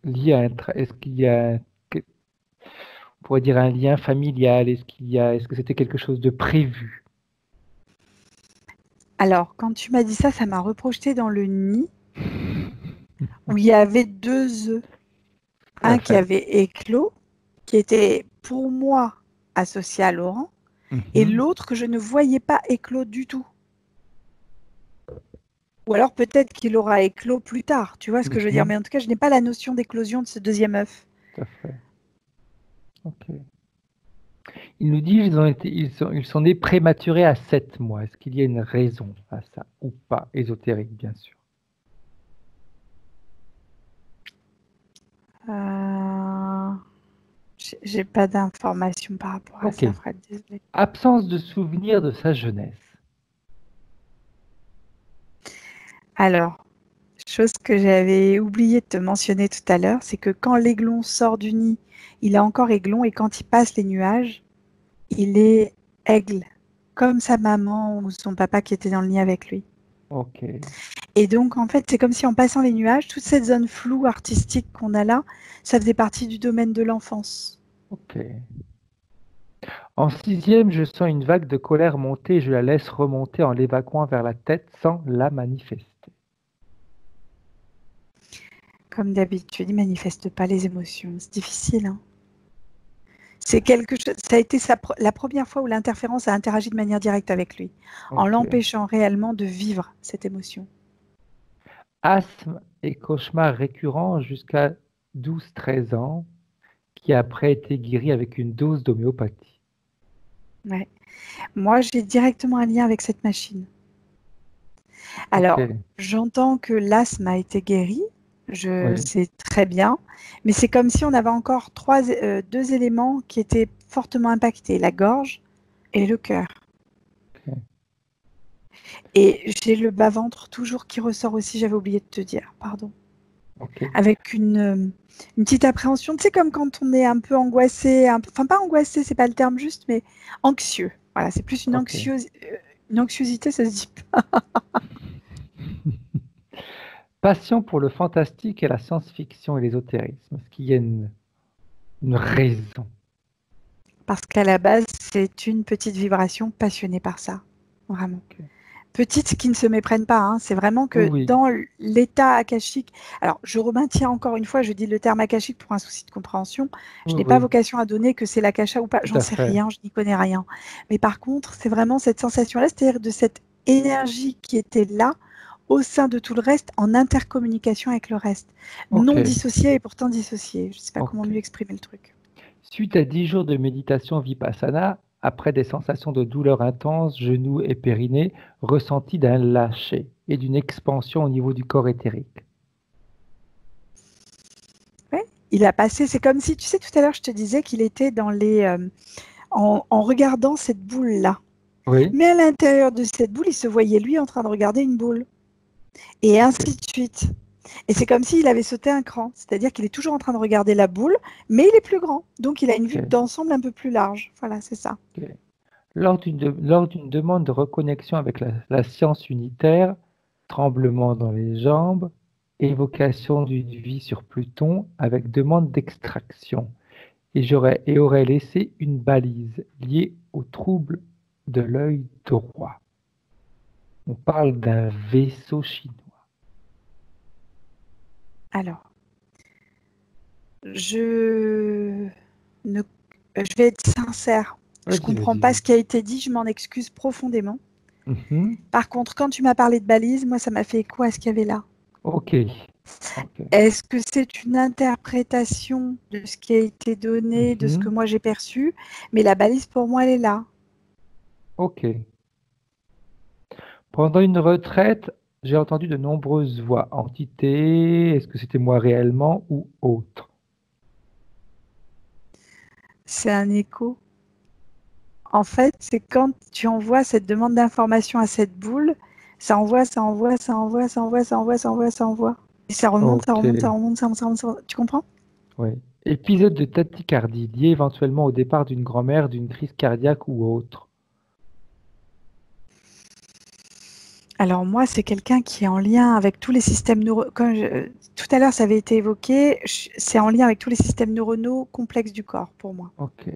lié à est-ce qu'il y a on pourrait dire un lien familial? Est-ce que c'était quelque chose de prévu? Alors, quand tu m'as dit ça, ça m'a reprojeté dans le nid où il y avait 2 œufs. Un qui avait éclos, qui était pour moi associé à Laurent, et l'autre que je ne voyais pas éclos du tout. Ou alors peut-être qu'il aura éclos plus tard, tu vois ce que je veux dire. Mais en tout cas, je n'ai pas la notion d'éclosion de ce deuxième œuf. Tout à fait. Ok. Il nous dit ils sont nés prématurés à 7 mois. Est-ce qu'il y a une raison à ça ou pas? Ésotérique, bien sûr. Euh, j'ai pas d'informations par rapport à Ok. ça, Fred, désolé. Absence de souvenir de sa jeunesse. Alors, chose que j'avais oublié de te mentionner tout à l'heure, c'est que quand l'aiglon sort du nid, il est encore aiglon et quand il passe les nuages, il est aigle, comme sa maman ou son papa qui était dans le nid avec lui. Ok. Et donc, en fait, c'est comme si en passant les nuages, toute cette zone floue artistique qu'on a là, ça faisait partie du domaine de l'enfance. Ok. En sixième, je sens une vague de colère monter et je la laisse remonter en l'évacuant vers la tête sans la manifester. Comme d'habitude, il manifeste pas les émotions. C'est difficile, hein. C'est quelque chose. Ça a été la première fois où l'interférence a interagi de manière directe avec lui, en Ok. l'empêchant réellement de vivre cette émotion. Asthme et cauchemars récurrents jusqu'à 12-13 ans, qui après été guéri avec une dose d'homéopathie. Ouais. Moi, j'ai directement un lien avec cette machine. Ok. Alors, j'entends que l'asthme a été guéri, je Oui. sais très bien, mais c'est comme si on avait encore deux éléments qui étaient fortement impactés, la gorge et le cœur. Ok. Et j'ai le bas-ventre toujours qui ressort aussi, j'avais oublié de te dire, pardon. Ok. Avec une petite appréhension, tu sais, comme quand on est un peu angoissé, enfin pas angoissé, c'est pas le terme juste, mais anxieux. Voilà, c'est plus Ok. une anxiosité, ça se dit pas. Passion pour le fantastique et la science-fiction et l'ésotérisme. Est-ce qu'il y a une raison? Parce qu'à la base, c'est une petite vibration passionnée par ça, vraiment. Ok. Petites qui ne se méprennent pas, hein. C'est vraiment que Oui, dans l'état akashique, alors je maintiens encore une fois, je dis le terme akashique pour un souci de compréhension, je oui, n'ai pas oui, vocation à donner que c'est l'akasha ou pas, tout j'en à sais fait. rien, je n'y connais rien. Mais par contre, c'est vraiment cette sensation-là, c'est-à-dire de cette énergie qui était là, au sein de tout le reste, en intercommunication avec le reste. Ok, Non dissocié et pourtant dissocié. Je ne sais pas comment ok. mieux exprimer le truc. Suite à 10 jours de méditation Vipassana, après des sensations de douleur intense, genoux et périnée, ressenties d'un lâcher et d'une expansion au niveau du corps éthérique. Ouais. Il a passé, c'est comme si, tu sais, tout à l'heure, je te disais qu'il était dans en regardant cette boule-là. Oui, Mais à l'intérieur de cette boule, il se voyait lui en train de regarder une boule. Et ok, ainsi de suite. Et c'est comme s'il avait sauté un cran. C'est-à-dire qu'il est toujours en train de regarder la boule, mais il est plus grand. Donc il a une ok, vue d'ensemble un peu plus large. Voilà, c'est ça. ok. Lors d'une demande de reconnexion avec la science unitaire, tremblement dans les jambes, évocation d'une vie sur Pluton avec demande d'extraction. Et aurait laissé une balise liée au trouble de l'œil droit. On parle d'un vaisseau chinois. Alors, je, ne... je vais être sincère. Je Vas-y, comprends vas-y, pas ce vas-y. qui a été dit, je m'en excuse profondément. Mhm. Par contre, quand tu m'as parlé de balise, moi, ça m'a fait écho à ce qu'il y avait là. Ok, ok. Est-ce que c'est une interprétation de ce qui a été donné, de ce que Mhm. moi j'ai perçu? Mais la balise, pour moi, elle est là. Ok. Pendant une retraite, j'ai entendu de nombreuses voix. Entités, est-ce que c'était moi réellement ou autre? C'est un écho. En fait, c'est quand tu envoies cette demande d'information à cette boule, ça envoie, ça envoie, ça envoie, ça envoie, ça envoie, ça envoie, ça envoie. Et ça remonte, ça Ok, remonte, ça remonte, ça remonte, ça remonte, ça remonte. Tu comprends? oui. Épisode de tachycardie lié éventuellement au départ d'une grand-mère, d'une crise cardiaque ou autre. Alors moi, c'est quelqu'un qui est en lien avec tous les systèmes neuronaux. Tout à l'heure, ça avait été évoqué, c'est en lien avec tous les systèmes neuronaux complexes du corps pour moi. Ok.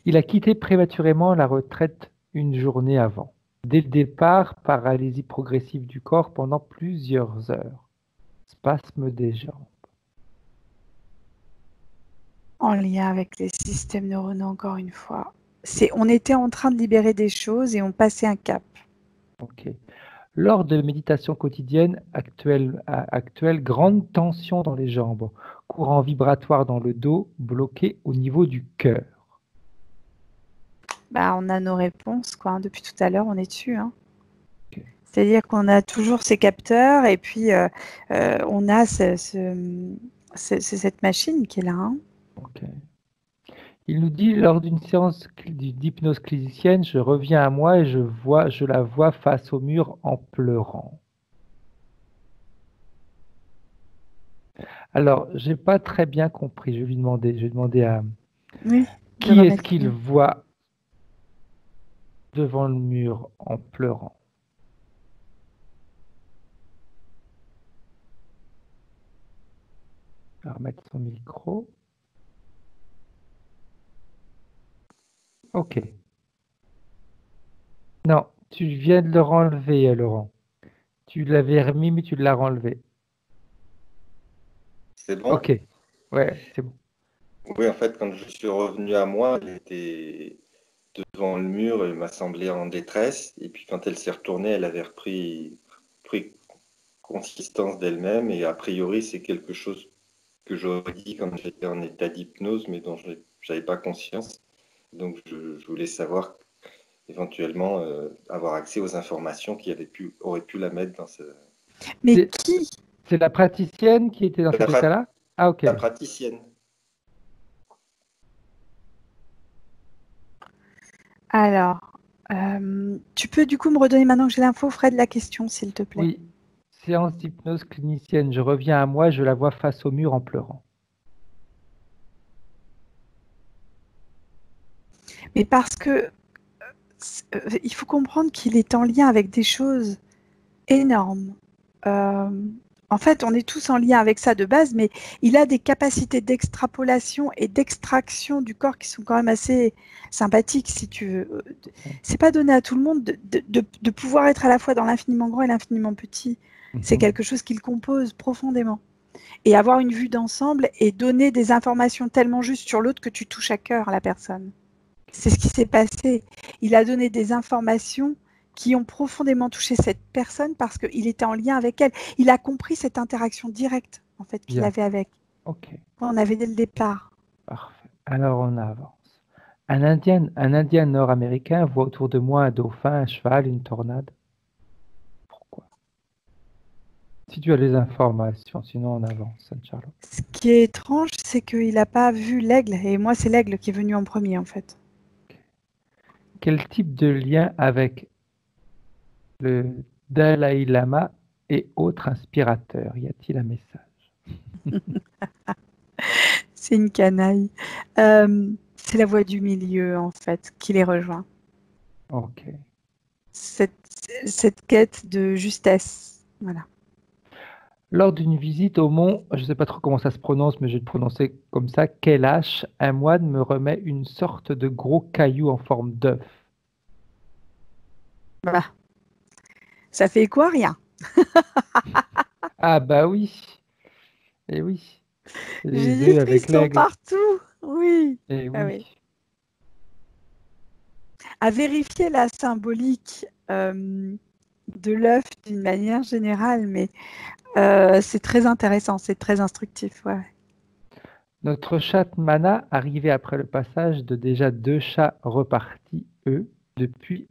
Il a quitté prématurément la retraite une journée avant. Dès le départ, paralysie progressive du corps pendant plusieurs heures. Spasme des jambes. En lien avec les systèmes neuronaux, encore une fois. On était en train de libérer des choses et on passait un cap. Ok. Lors de méditation quotidienne actuelle, grande tension dans les jambes, courant vibratoire dans le dos, bloqué au niveau du cœur. Bah, on a nos réponses, quoi. Depuis tout à l'heure, on est dessus, hein. Ok. C'est-à-dire qu'on a toujours ces capteurs et puis on a C'est cette machine qui est là. Hein. Ok. Il nous dit, lors d'une séance d'hypnose clinicienne, je reviens à moi et je la vois face au mur en pleurant. Alors, j'ai pas très bien compris. Je vais demander à Oui, de qui est-ce remettre. qu'il voit devant le mur en pleurant. On va remettre son micro. Ok. Non, tu viens de le renlever, Laurent. Tu l'avais remis, mais tu l'as renlevé. C'est bon? Ok. Ouais, c'est bon. Oui, en fait, quand je suis revenu à moi, elle était devant le mur et m'a semblé en détresse. Et puis quand elle s'est retournée, elle avait pris consistance d'elle-même. Et a priori, c'est quelque chose que j'aurais dit quand j'étais en état d'hypnose, mais dont je n'avais pas conscience. Donc je voulais savoir éventuellement avoir accès aux informations qui auraient pu la mettre dans Mais C'est qui? c'est la praticienne qui était dans la, cet pra- état-là? Ah, ok. la praticienne. Alors, tu peux du coup me redonner maintenant que j'ai l'info, Fred, la question, s'il te plaît. Oui. Séance d'hypnose clinicienne. Je reviens à moi, je la vois face au mur en pleurant. Mais parce que il faut comprendre qu'il est en lien avec des choses énormes. Euh, en fait, on est tous en lien avec ça de base, mais il a des capacités d'extrapolation et d'extraction du corps qui sont quand même assez sympathiques, si tu veux. C'est pas donné à tout le monde de pouvoir être à la fois dans l'infiniment grand et l'infiniment petit. C'est quelque chose qu'il compose profondément. Et avoir une vue d'ensemble et donner des informations tellement justes sur l'autre que tu touches à cœur la personne. C'est ce qui s'est passé. Il a donné des informations qui ont profondément touché cette personne parce qu'il était en lien avec elle. Il a compris cette interaction directe en fait qu'il Bien. avait avec. Ok. On avait dès le départ. Parfait. Alors on avance. Un Indien nord-américain voit autour de moi un dauphin, un cheval, une tornade. Pourquoi? Si tu as les informations, sinon on avance, Anne-Charlotte. Ce qui est étrange, c'est qu'il n'a pas vu l'aigle. Et moi, c'est l'aigle qui est venu en premier en fait. Quel type de lien avec le Dalai Lama et autres inspirateurs? Y a-t-il un message? C'est une canaille. C'est la voie du milieu en fait qui les rejoint. Ok. Cette quête de justesse. Voilà. Lors d'une visite au mont, je ne sais pas trop comment ça se prononce, mais je vais le prononcer comme ça, Kailash, un moine me remet une sorte de gros caillou en forme d'œuf. Bah, ça fait quoi? Rien. Ah bah oui, et oui, J'ai les des œufs avec frissons l'aigle. partout. Oui. Et Ah oui. oui. À vérifier la symbolique de l'œuf d'une manière générale, mais c'est très intéressant, c'est très instructif. Ouais. Notre chatte Mana arrivait après le passage de déjà 2 chats repartis, eux, depuis.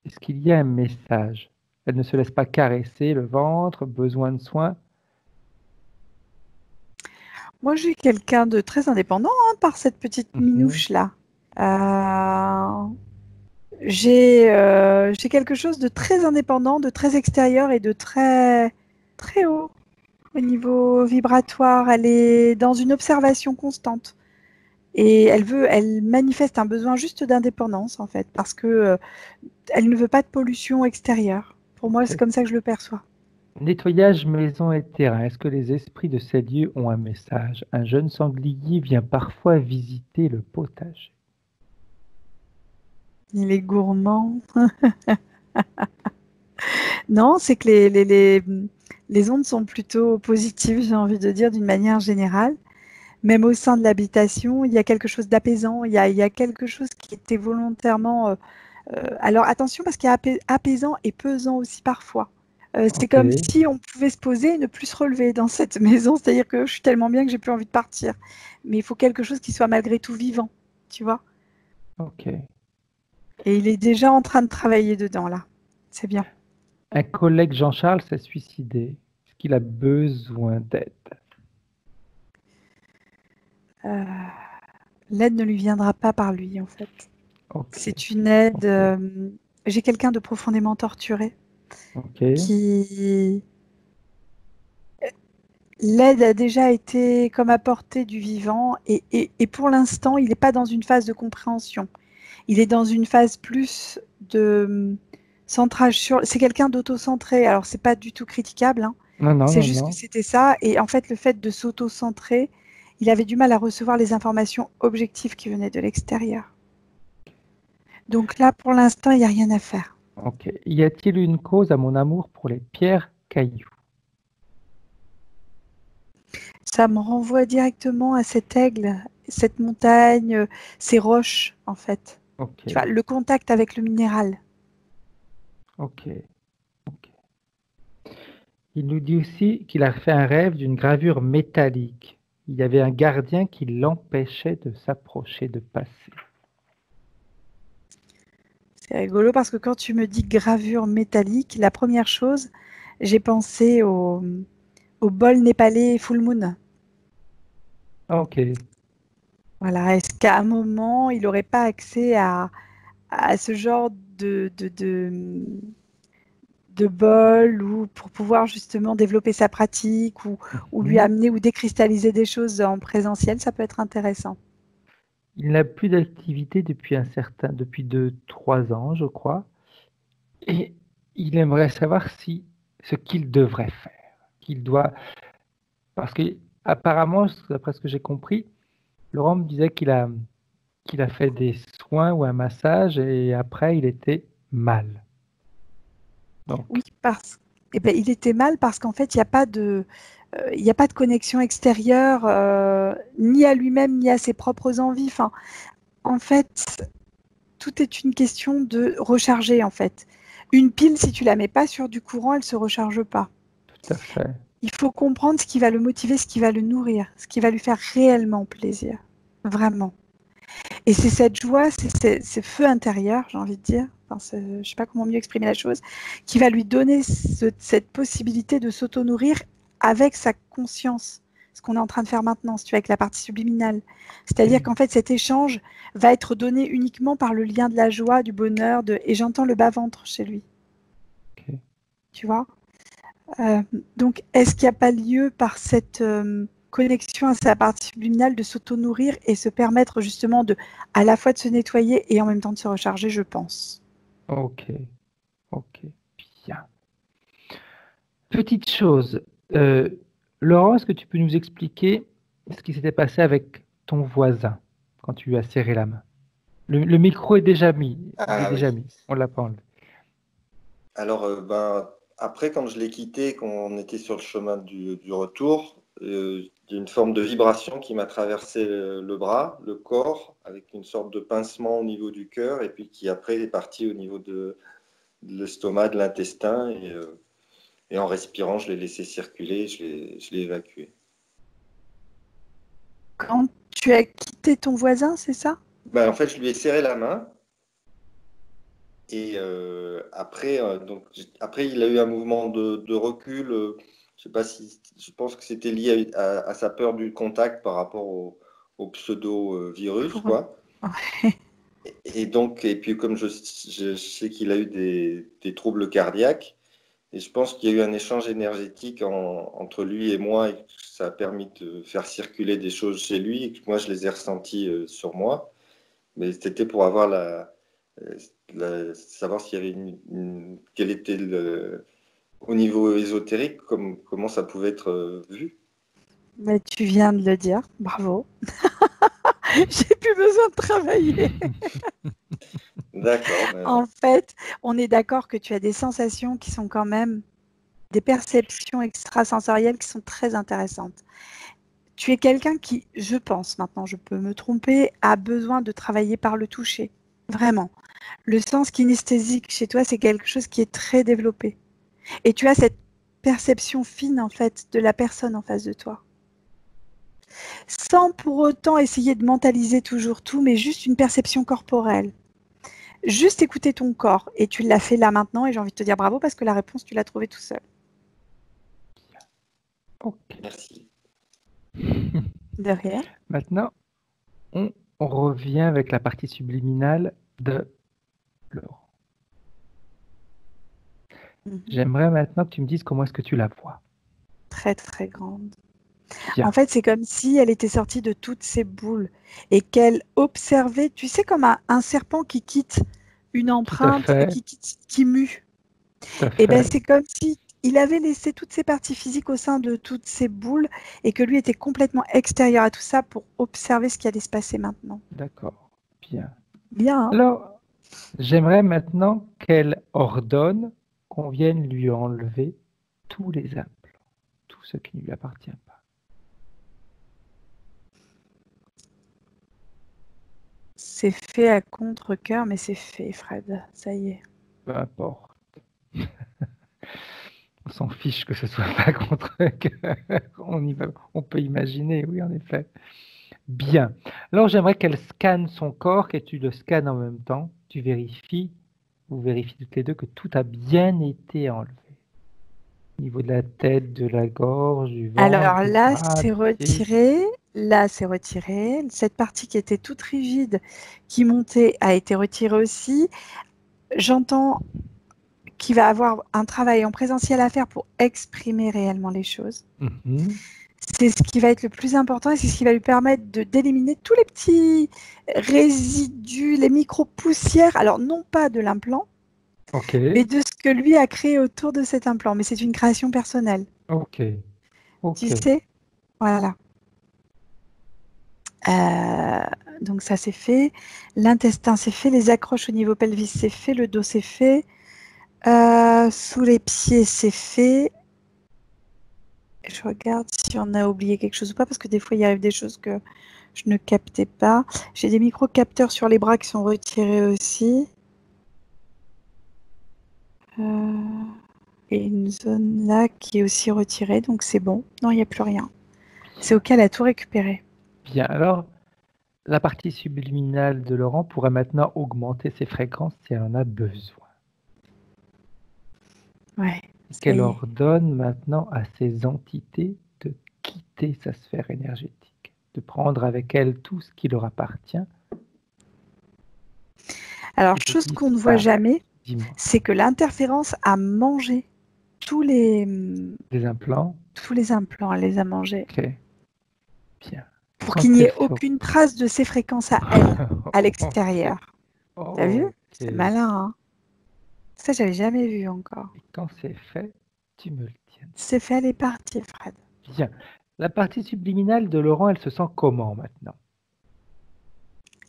Est-ce qu'il y a un message? Elle ne se laisse pas caresser le ventre, besoin de soins. Moi, je suis quelqu'un de très indépendant hein, par cette petite minouche-là. J'ai quelque chose de très indépendant, de très extérieur et de très, très haut au niveau vibratoire. Elle est dans une observation constante. Et elle manifeste un besoin juste d'indépendance, en fait, parce que elle ne veut pas de pollution extérieure. Pour moi, c'est comme ça que je le perçois. Nettoyage maison et terrain. Est-ce que les esprits de ces lieux ont un message? Un jeune sanglier vient parfois visiter le potager. Il est gourmand. Non, c'est que les ondes sont plutôt positives, j'ai envie de dire, d'une manière générale. Même au sein de l'habitation, il y a quelque chose d'apaisant, il y a quelque chose qui était volontairement... alors attention, parce qu'il y a apaisant et pesant aussi parfois. C'est Ok, comme si on pouvait se poser et ne plus se relever dans cette maison, c'est-à-dire que je suis tellement bien que j'ai plus envie de partir. Mais il faut quelque chose qui soit malgré tout vivant, tu vois. ok. Et il est déjà en train de travailler dedans, là. C'est bien. Un collègue Jean-Charles s'est suicidé. Est-ce qu'il a besoin d'aide? L'aide ne lui viendra pas par lui, en fait. Ok. C'est une aide. Ok. J'ai quelqu'un de profondément torturé Ok. qui. L'aide a déjà été comme à portée du vivant et pour l'instant, il n'est pas dans une phase de compréhension. Il est dans une phase plus de centrage sur. C'est quelqu'un d'autocentré. Alors, c'est pas du tout critiquable, hein. Non, non, C'est non, juste que non. c'était ça. Et en fait, le fait de s'auto-centrer, il avait du mal à recevoir les informations objectives qui venaient de l'extérieur. Donc là, pour l'instant, il n'y a rien à faire. Ok. Y a-t-il une cause à mon amour pour les pierres cailloux? Ça me renvoie directement à cet aigle, cette montagne, ces roches, en fait. Ok. Tu vois, le contact avec le minéral. Ok. Ok. Il nous dit aussi qu'il a fait un rêve d'une gravure métallique. Il y avait un gardien qui l'empêchait de s'approcher, de passer. C'est rigolo parce que quand tu me dis gravure métallique, la première chose, j'ai pensé au bol népalais full moon. Ok. Voilà, est-ce qu'à un moment, il n'aurait pas accès à ce genre de bol ou pour pouvoir justement développer sa pratique ou lui Mhm. amener ou décristalliser des choses en présentiel, ça peut être intéressant. Il n'a plus d'activité depuis 2, 3 ans, je crois. Et il aimerait savoir ce qu'il devrait faire. Qu'il doit, parce que apparemment, d'après ce que j'ai compris, Laurent me disait qu'il a fait des soins ou un massage et après il était mal. Oui, Donc, il était mal parce qu'en fait, il n'y a pas de connexion extérieure, ni à lui-même, ni à ses propres envies. Enfin, en fait, tout est une question de recharger, en fait. Une pile, si tu la mets pas sur du courant, elle se recharge pas. tout à fait. Il faut comprendre ce qui va le motiver, ce qui va le nourrir, ce qui va lui faire réellement plaisir. Vraiment. Et c'est cette joie, c'est ce feu intérieur, j'ai envie de dire, enfin, je ne sais pas comment mieux exprimer la chose, qui va lui donner cette possibilité de s'auto-nourrir avec sa conscience. Ce qu'on est en train de faire maintenant, si tu veux, avec la partie subliminale. C'est-à-dire Ok. qu'en fait, cet échange va être donné uniquement par le lien de la joie, du bonheur, et j'entends le bas-ventre chez lui. Ok. Tu vois. Euh, donc, est-ce qu'il n'y a pas lieu par cette connexion à sa partie subliminale de s'auto-nourrir et se permettre justement à la fois de se nettoyer et en même temps de se recharger, je pense. Ok. Ok. Bien. Petite chose. euh, Laurent, est-ce que tu peux nous expliquer ce qui s'était passé avec ton voisin quand tu lui as serré la main? Le micro est déjà mis. Il est Ah déjà oui. mis. On l'a pas enlevé. Alors, après, quand je l'ai quitté, quand on était sur le chemin du retour, il y a une forme de vibration qui m'a traversé le bras, le corps, avec une sorte de pincement au niveau du cœur, et puis qui après est parti au niveau de l'estomac, de l'intestin, et en respirant, je l'ai laissé circuler, je l'ai évacué. Quand tu as quitté ton voisin, c'est ça? En fait, je lui ai serré la main, et après, il a eu un mouvement de recul. Je sais pas si, je pense que c'était lié à sa peur du contact par rapport au pseudo-virus, Pour... quoi. Ouais. Et donc, et puis comme je sais qu'il a eu des troubles cardiaques, et je pense qu'il y a eu un échange énergétique entre lui et moi, et que ça a permis de faire circuler des choses chez lui, et que moi je les ai ressenties sur moi. Mais c'était pour avoir euh, savoir s'il y avait quel était au niveau ésotérique, comment ça pouvait être vu. Mais tu viens de le dire, bravo. J'ai plus besoin de travailler. D'accord. En fait, on est d'accord que tu as des sensations qui sont quand même des perceptions extrasensorielles qui sont très intéressantes. Tu es quelqu'un qui, je pense, maintenant je peux me tromper, a besoin de travailler par le toucher. Vraiment. Le sens kinesthésique chez toi, c'est quelque chose qui est très développé. Et tu as cette perception fine, en fait, de la personne en face de toi. Sans pour autant essayer de mentaliser toujours tout, mais juste une perception corporelle. Juste écouter ton corps. Et tu l'as fait là maintenant, et j'ai envie de te dire bravo parce que la réponse, tu l'as trouvée tout seul. Ok. Merci. De rien. Maintenant, on revient avec la partie subliminale de Laurent. J'aimerais maintenant que tu me dises comment est-ce que tu la vois. Très très grande. Bien. En fait, c'est comme si elle était sortie de toutes ces boules et qu'elle observait, tu sais, comme un serpent qui quitte une empreinte, fait. qui mue. Tout à Et ben, fait. c'est comme si il avait laissé toutes ses parties physiques au sein de toutes ces boules et que lui était complètement extérieur à tout ça pour observer ce qui allait se passer maintenant. D'accord. Bien. Bien, hein. Alors, j'aimerais maintenant qu'elle ordonne qu'on vienne lui enlever tous les implants, tout ce qui ne lui appartient pas. C'est fait à contre-cœur, mais c'est fait, Fred. Ça y est. Peu importe. On s'en fiche que ce soit pas contre cœur. On peut imaginer, oui, en effet. Bien. Alors, j'aimerais qu'elle scanne son corps, que tu le scannes en même temps. Tu vérifies, vous vérifiez toutes les deux que tout a bien été enlevé. Au niveau de la tête, de la gorge, du ventre. Alors du là, bras, c'est du pied. retiré. Là, c'est retiré. Cette partie qui était toute rigide, qui montait, a été retirée aussi. J'entends qu'il va avoir un travail en présentiel à faire pour exprimer réellement les choses. Mhm. C'est ce qui va être le plus important et c'est ce qui va lui permettre d'éliminer tous les petits résidus, les micro-poussières. Alors, non pas de l'implant, Ok. mais de ce que lui a créé autour de cet implant. Mais c'est une création personnelle. Ok. Ok. Tu sais? Voilà. Donc ça c'est fait. L'intestin c'est fait. Les accroches au niveau pelvis c'est fait. Le dos c'est fait. Sous les pieds c'est fait. Je regarde si on a oublié quelque chose ou pas parce que des fois il arrive des choses que je ne captais pas. J'ai des micro-capteurs sur les bras qui sont retirés aussi. Et une zone là qui est aussi retirée, donc c'est bon. Non, il n'y a plus rien. C'est OK, elle a tout récupéré. Bien. Alors, la partie subliminale de Laurent pourrait maintenant augmenter ses fréquences si elle en a besoin. Ouais. Qu'elle ordonne maintenant à ces entités de quitter sa sphère énergétique, de prendre avec elle tout ce qui leur appartient. Alors, chose qu'on ne voit jamais, c'est que l'interférence a mangé tous les implants. Tous les implants, elle les a mangés. Ok. Bien. Pour qu'il n'y ait aucune trace de ces fréquences à elle, à l'extérieur. Oh, t'as vu? okay. C'est malin, hein? Ça, j'avais jamais vu encore. Et quand c'est fait, tu me le tiens. C'est fait, elle est partie, Fred. Bien. La partie subliminale de Laurent, elle se sent comment maintenant?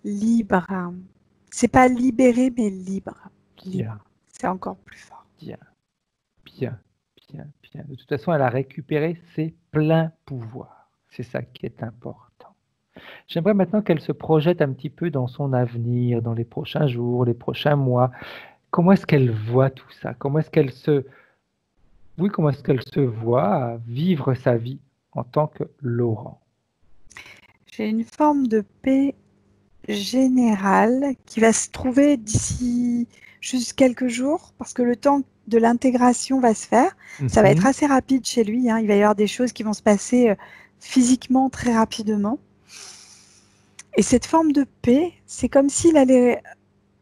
Libre. C'est pas libéré, mais libre. Bien. C'est encore plus fort. Bien. Bien. Bien. Bien. De toute façon, elle a récupéré ses pleins pouvoirs. C'est ça qui est important. J'aimerais maintenant qu'elle se projette un petit peu dans son avenir, dans les prochains jours, les prochains mois. Comment est-ce qu'elle voit tout ça? Comment est-ce qu'elle se voit vivre sa vie en tant que Laurent? J'ai une forme de paix générale qui va se trouver d'ici juste quelques jours parce que le temps de l'intégration va se faire. Ça va être assez rapide chez lui, hein. Il va y avoir des choses qui vont se passer physiquement très rapidement. Et cette forme de paix, c'est comme s'il allait...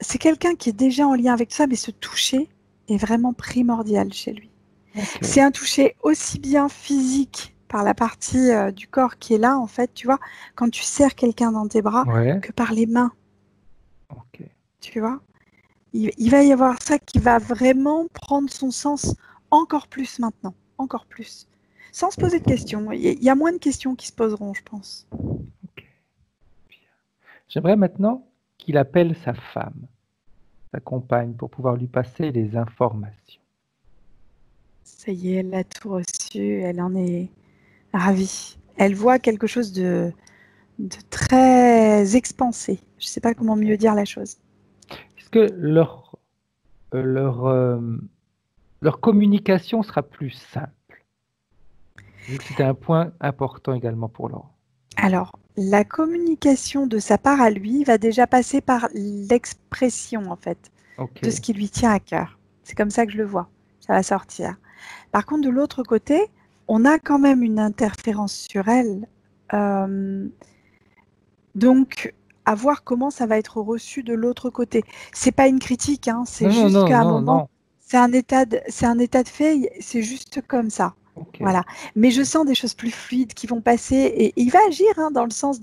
C'est quelqu'un qui est déjà en lien avec tout ça, mais ce toucher est vraiment primordial chez lui. Okay. C'est un toucher aussi bien physique par la partie du corps qui est là, en fait, tu vois, quand tu serres quelqu'un dans tes bras, que par les mains. Okay. Tu vois, il va y avoir ça qui va vraiment prendre son sens encore plus maintenant, encore plus. Sans se poser de questions. Il y a moins de questions qui se poseront, je pense. Okay. J'aimerais maintenant qu'il appelle sa femme, sa compagne, pour pouvoir lui passer les informations. Ça y est, elle a tout reçu, elle en est ravie. Elle voit quelque chose de très expansé. Je ne sais pas comment mieux dire la chose. Est-ce que leur communication sera plus simple? Vu que c'était un point important également pour Laurent. Alors, la communication de sa part à lui va déjà passer par l'expression, en fait, de ce qui lui tient à cœur. C'est comme ça que je le vois. Ça va sortir. Par contre, de l'autre côté, on a quand même une interférence sur elle Donc, à voir comment ça va être reçu de l'autre côté. C'est pas une critique, hein, c'est Non, non, juste non, qu'à un non, moment, non. c'est un état de fait, c'est juste comme ça. Ok. Voilà. Mais je sens des choses plus fluides qui vont passer et il va agir hein, dans le sens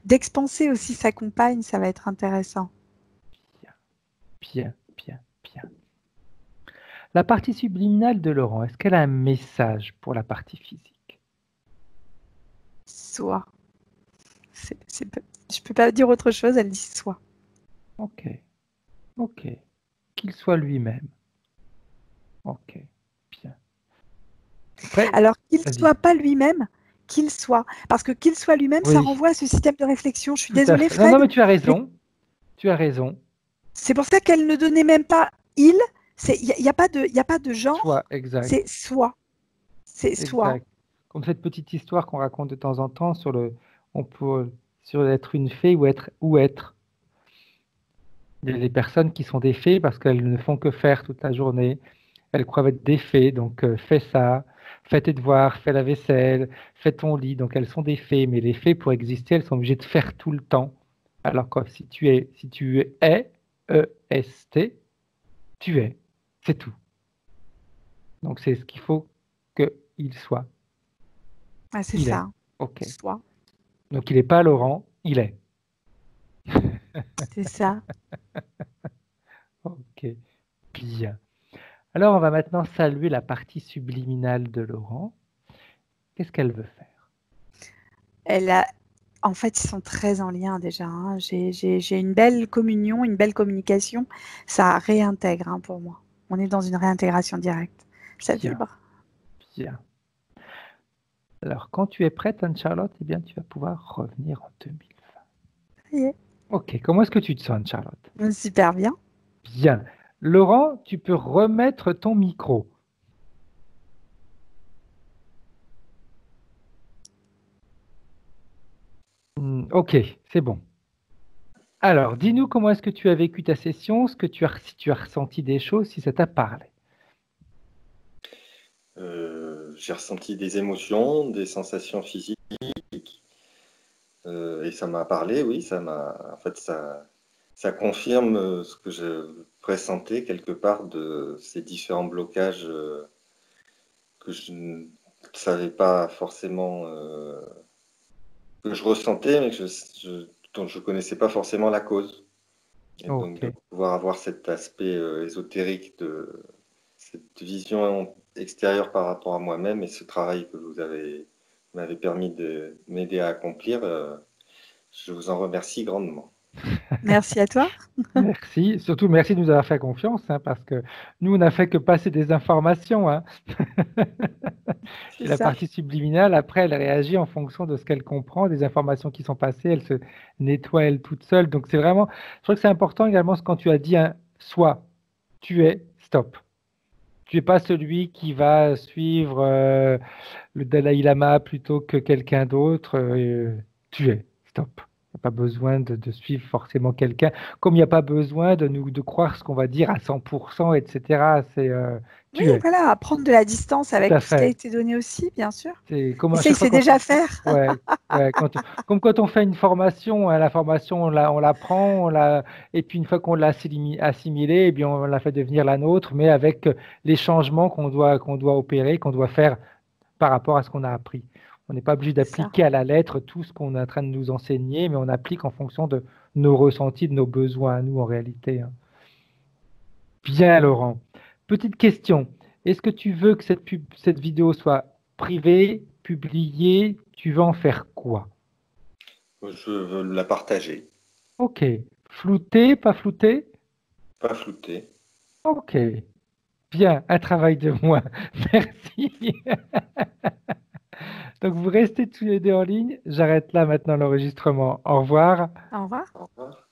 d'expanser aussi sa compagne, ça va être intéressant. Bien, bien, bien. La partie subliminale de Laurent, est-ce qu'elle a un message pour la partie physique? Soit. Je peux pas dire autre chose, elle dit soit. Ok, ok. Qu'il soit lui-même. Ok, bien. Après, Alors qu'il vas-y. soit pas lui-même, qu'il soit. Parce que qu'il soit lui-même, ça Oui, renvoie à ce système de réflexion. Je suis tout à désolée, fait. Non, non, Fred, mais tu as mais raison. Tu as raison. c'est pour ça qu'elle ne donnait même pas il. Il n'y a pas de genre, Soit, exact. c'est soit. C'est soit. Exact. Comme cette petite histoire qu'on raconte de temps en temps sur sur être une fée ou être. Il y a des personnes qui sont des fées parce qu'elles ne font que faire toute la journée. Elles croient être des fées, donc fais ça, fais tes devoirs, fais la vaisselle, fais ton lit. Donc elles sont des fées, mais les fées, pour exister, elles sont obligées de faire tout le temps. Alors que si tu es, E-S-T, tu es. C'est tout. Donc c'est ce qu'il faut qu'il soit. Ah, c'est Il est. ça. OK. Soit. Donc il n'est pas Laurent, il est. C'est ça. OK. Bien. Alors on va maintenant saluer la partie subliminale de Laurent. Qu'est-ce qu'elle veut faire? Elle a... En fait, ils sont très en lien déjà. Hein. J'ai une belle communion, une belle communication. Ça réintègre hein, pour moi. On est dans une réintégration directe. Ça Bien. vibre. Bien. Alors, quand tu es prête, Anne-Charlotte, eh bien, tu vas pouvoir revenir en 2020. Ça y est. Ok, comment est-ce que tu te sens, Anne-Charlotte? Super bien. Bien. Laurent, tu peux remettre ton micro. Ok, c'est bon. Alors, dis-nous comment est-ce que tu as vécu ta session, si tu as ressenti des choses, si ça t'a parlé. J'ai ressenti des émotions, des sensations physiques, et ça m'a parlé, oui, en fait, ça confirme ce que je pressentais quelque part de ces différents blocages que je ne savais pas forcément, que je ressentais, mais dont je ne connaissais pas forcément la cause. Et donc de Ok, pouvoir avoir cet aspect ésotérique de cette vision extérieure par rapport à moi-même et ce travail que m'avez permis de m'aider à accomplir, je vous en remercie grandement. Merci à toi. merci. Surtout, merci de nous avoir fait confiance, hein, parce que nous, on n'a fait que passer des informations, hein. C'est Et la ça. partie subliminale, après, elle réagit en fonction de ce qu'elle comprend, des informations qui sont passées, elle se nettoie elle toute seule. Donc c'est vraiment, je crois que c'est important également quand tu as dit un soit, tu es, stop. Tu n'es pas celui qui va suivre le Dalai Lama plutôt que quelqu'un d'autre. Tu es, stop. Il n'y a pas besoin de suivre forcément quelqu'un, comme il n'y a pas besoin de croire ce qu'on va dire à 100%, etc. C'est Oui, tu es, voilà, à prendre de la distance tout avec à tout ce qui a fait. été donné aussi, bien sûr. C'est comme Et à ça, il chaque fois sait quand déjà faire. ouais, ouais, comme quand on fait une formation, hein, la formation on l'apprend, et puis une fois qu'on l'a assimilée, eh bien on la fait devenir la nôtre, mais avec les changements qu'on doit opérer, qu'on doit faire par rapport à ce qu'on a appris. On n'est pas obligé C'est ça. d'appliquer à la lettre tout ce qu'on est en train de nous enseigner, mais on applique en fonction de nos ressentis, de nos besoins à nous en réalité, hein. Bien, Laurent. Petite question. Est-ce que tu veux que cette vidéo soit privée, publiée? Tu veux en faire quoi? Je veux la partager, Ok. Flouté, pas flouté? pas flouter. Ok. Bien, un travail de moins. Merci. Donc vous restez tous les deux en ligne. J'arrête là maintenant l'enregistrement. Au revoir. Au revoir. Au revoir.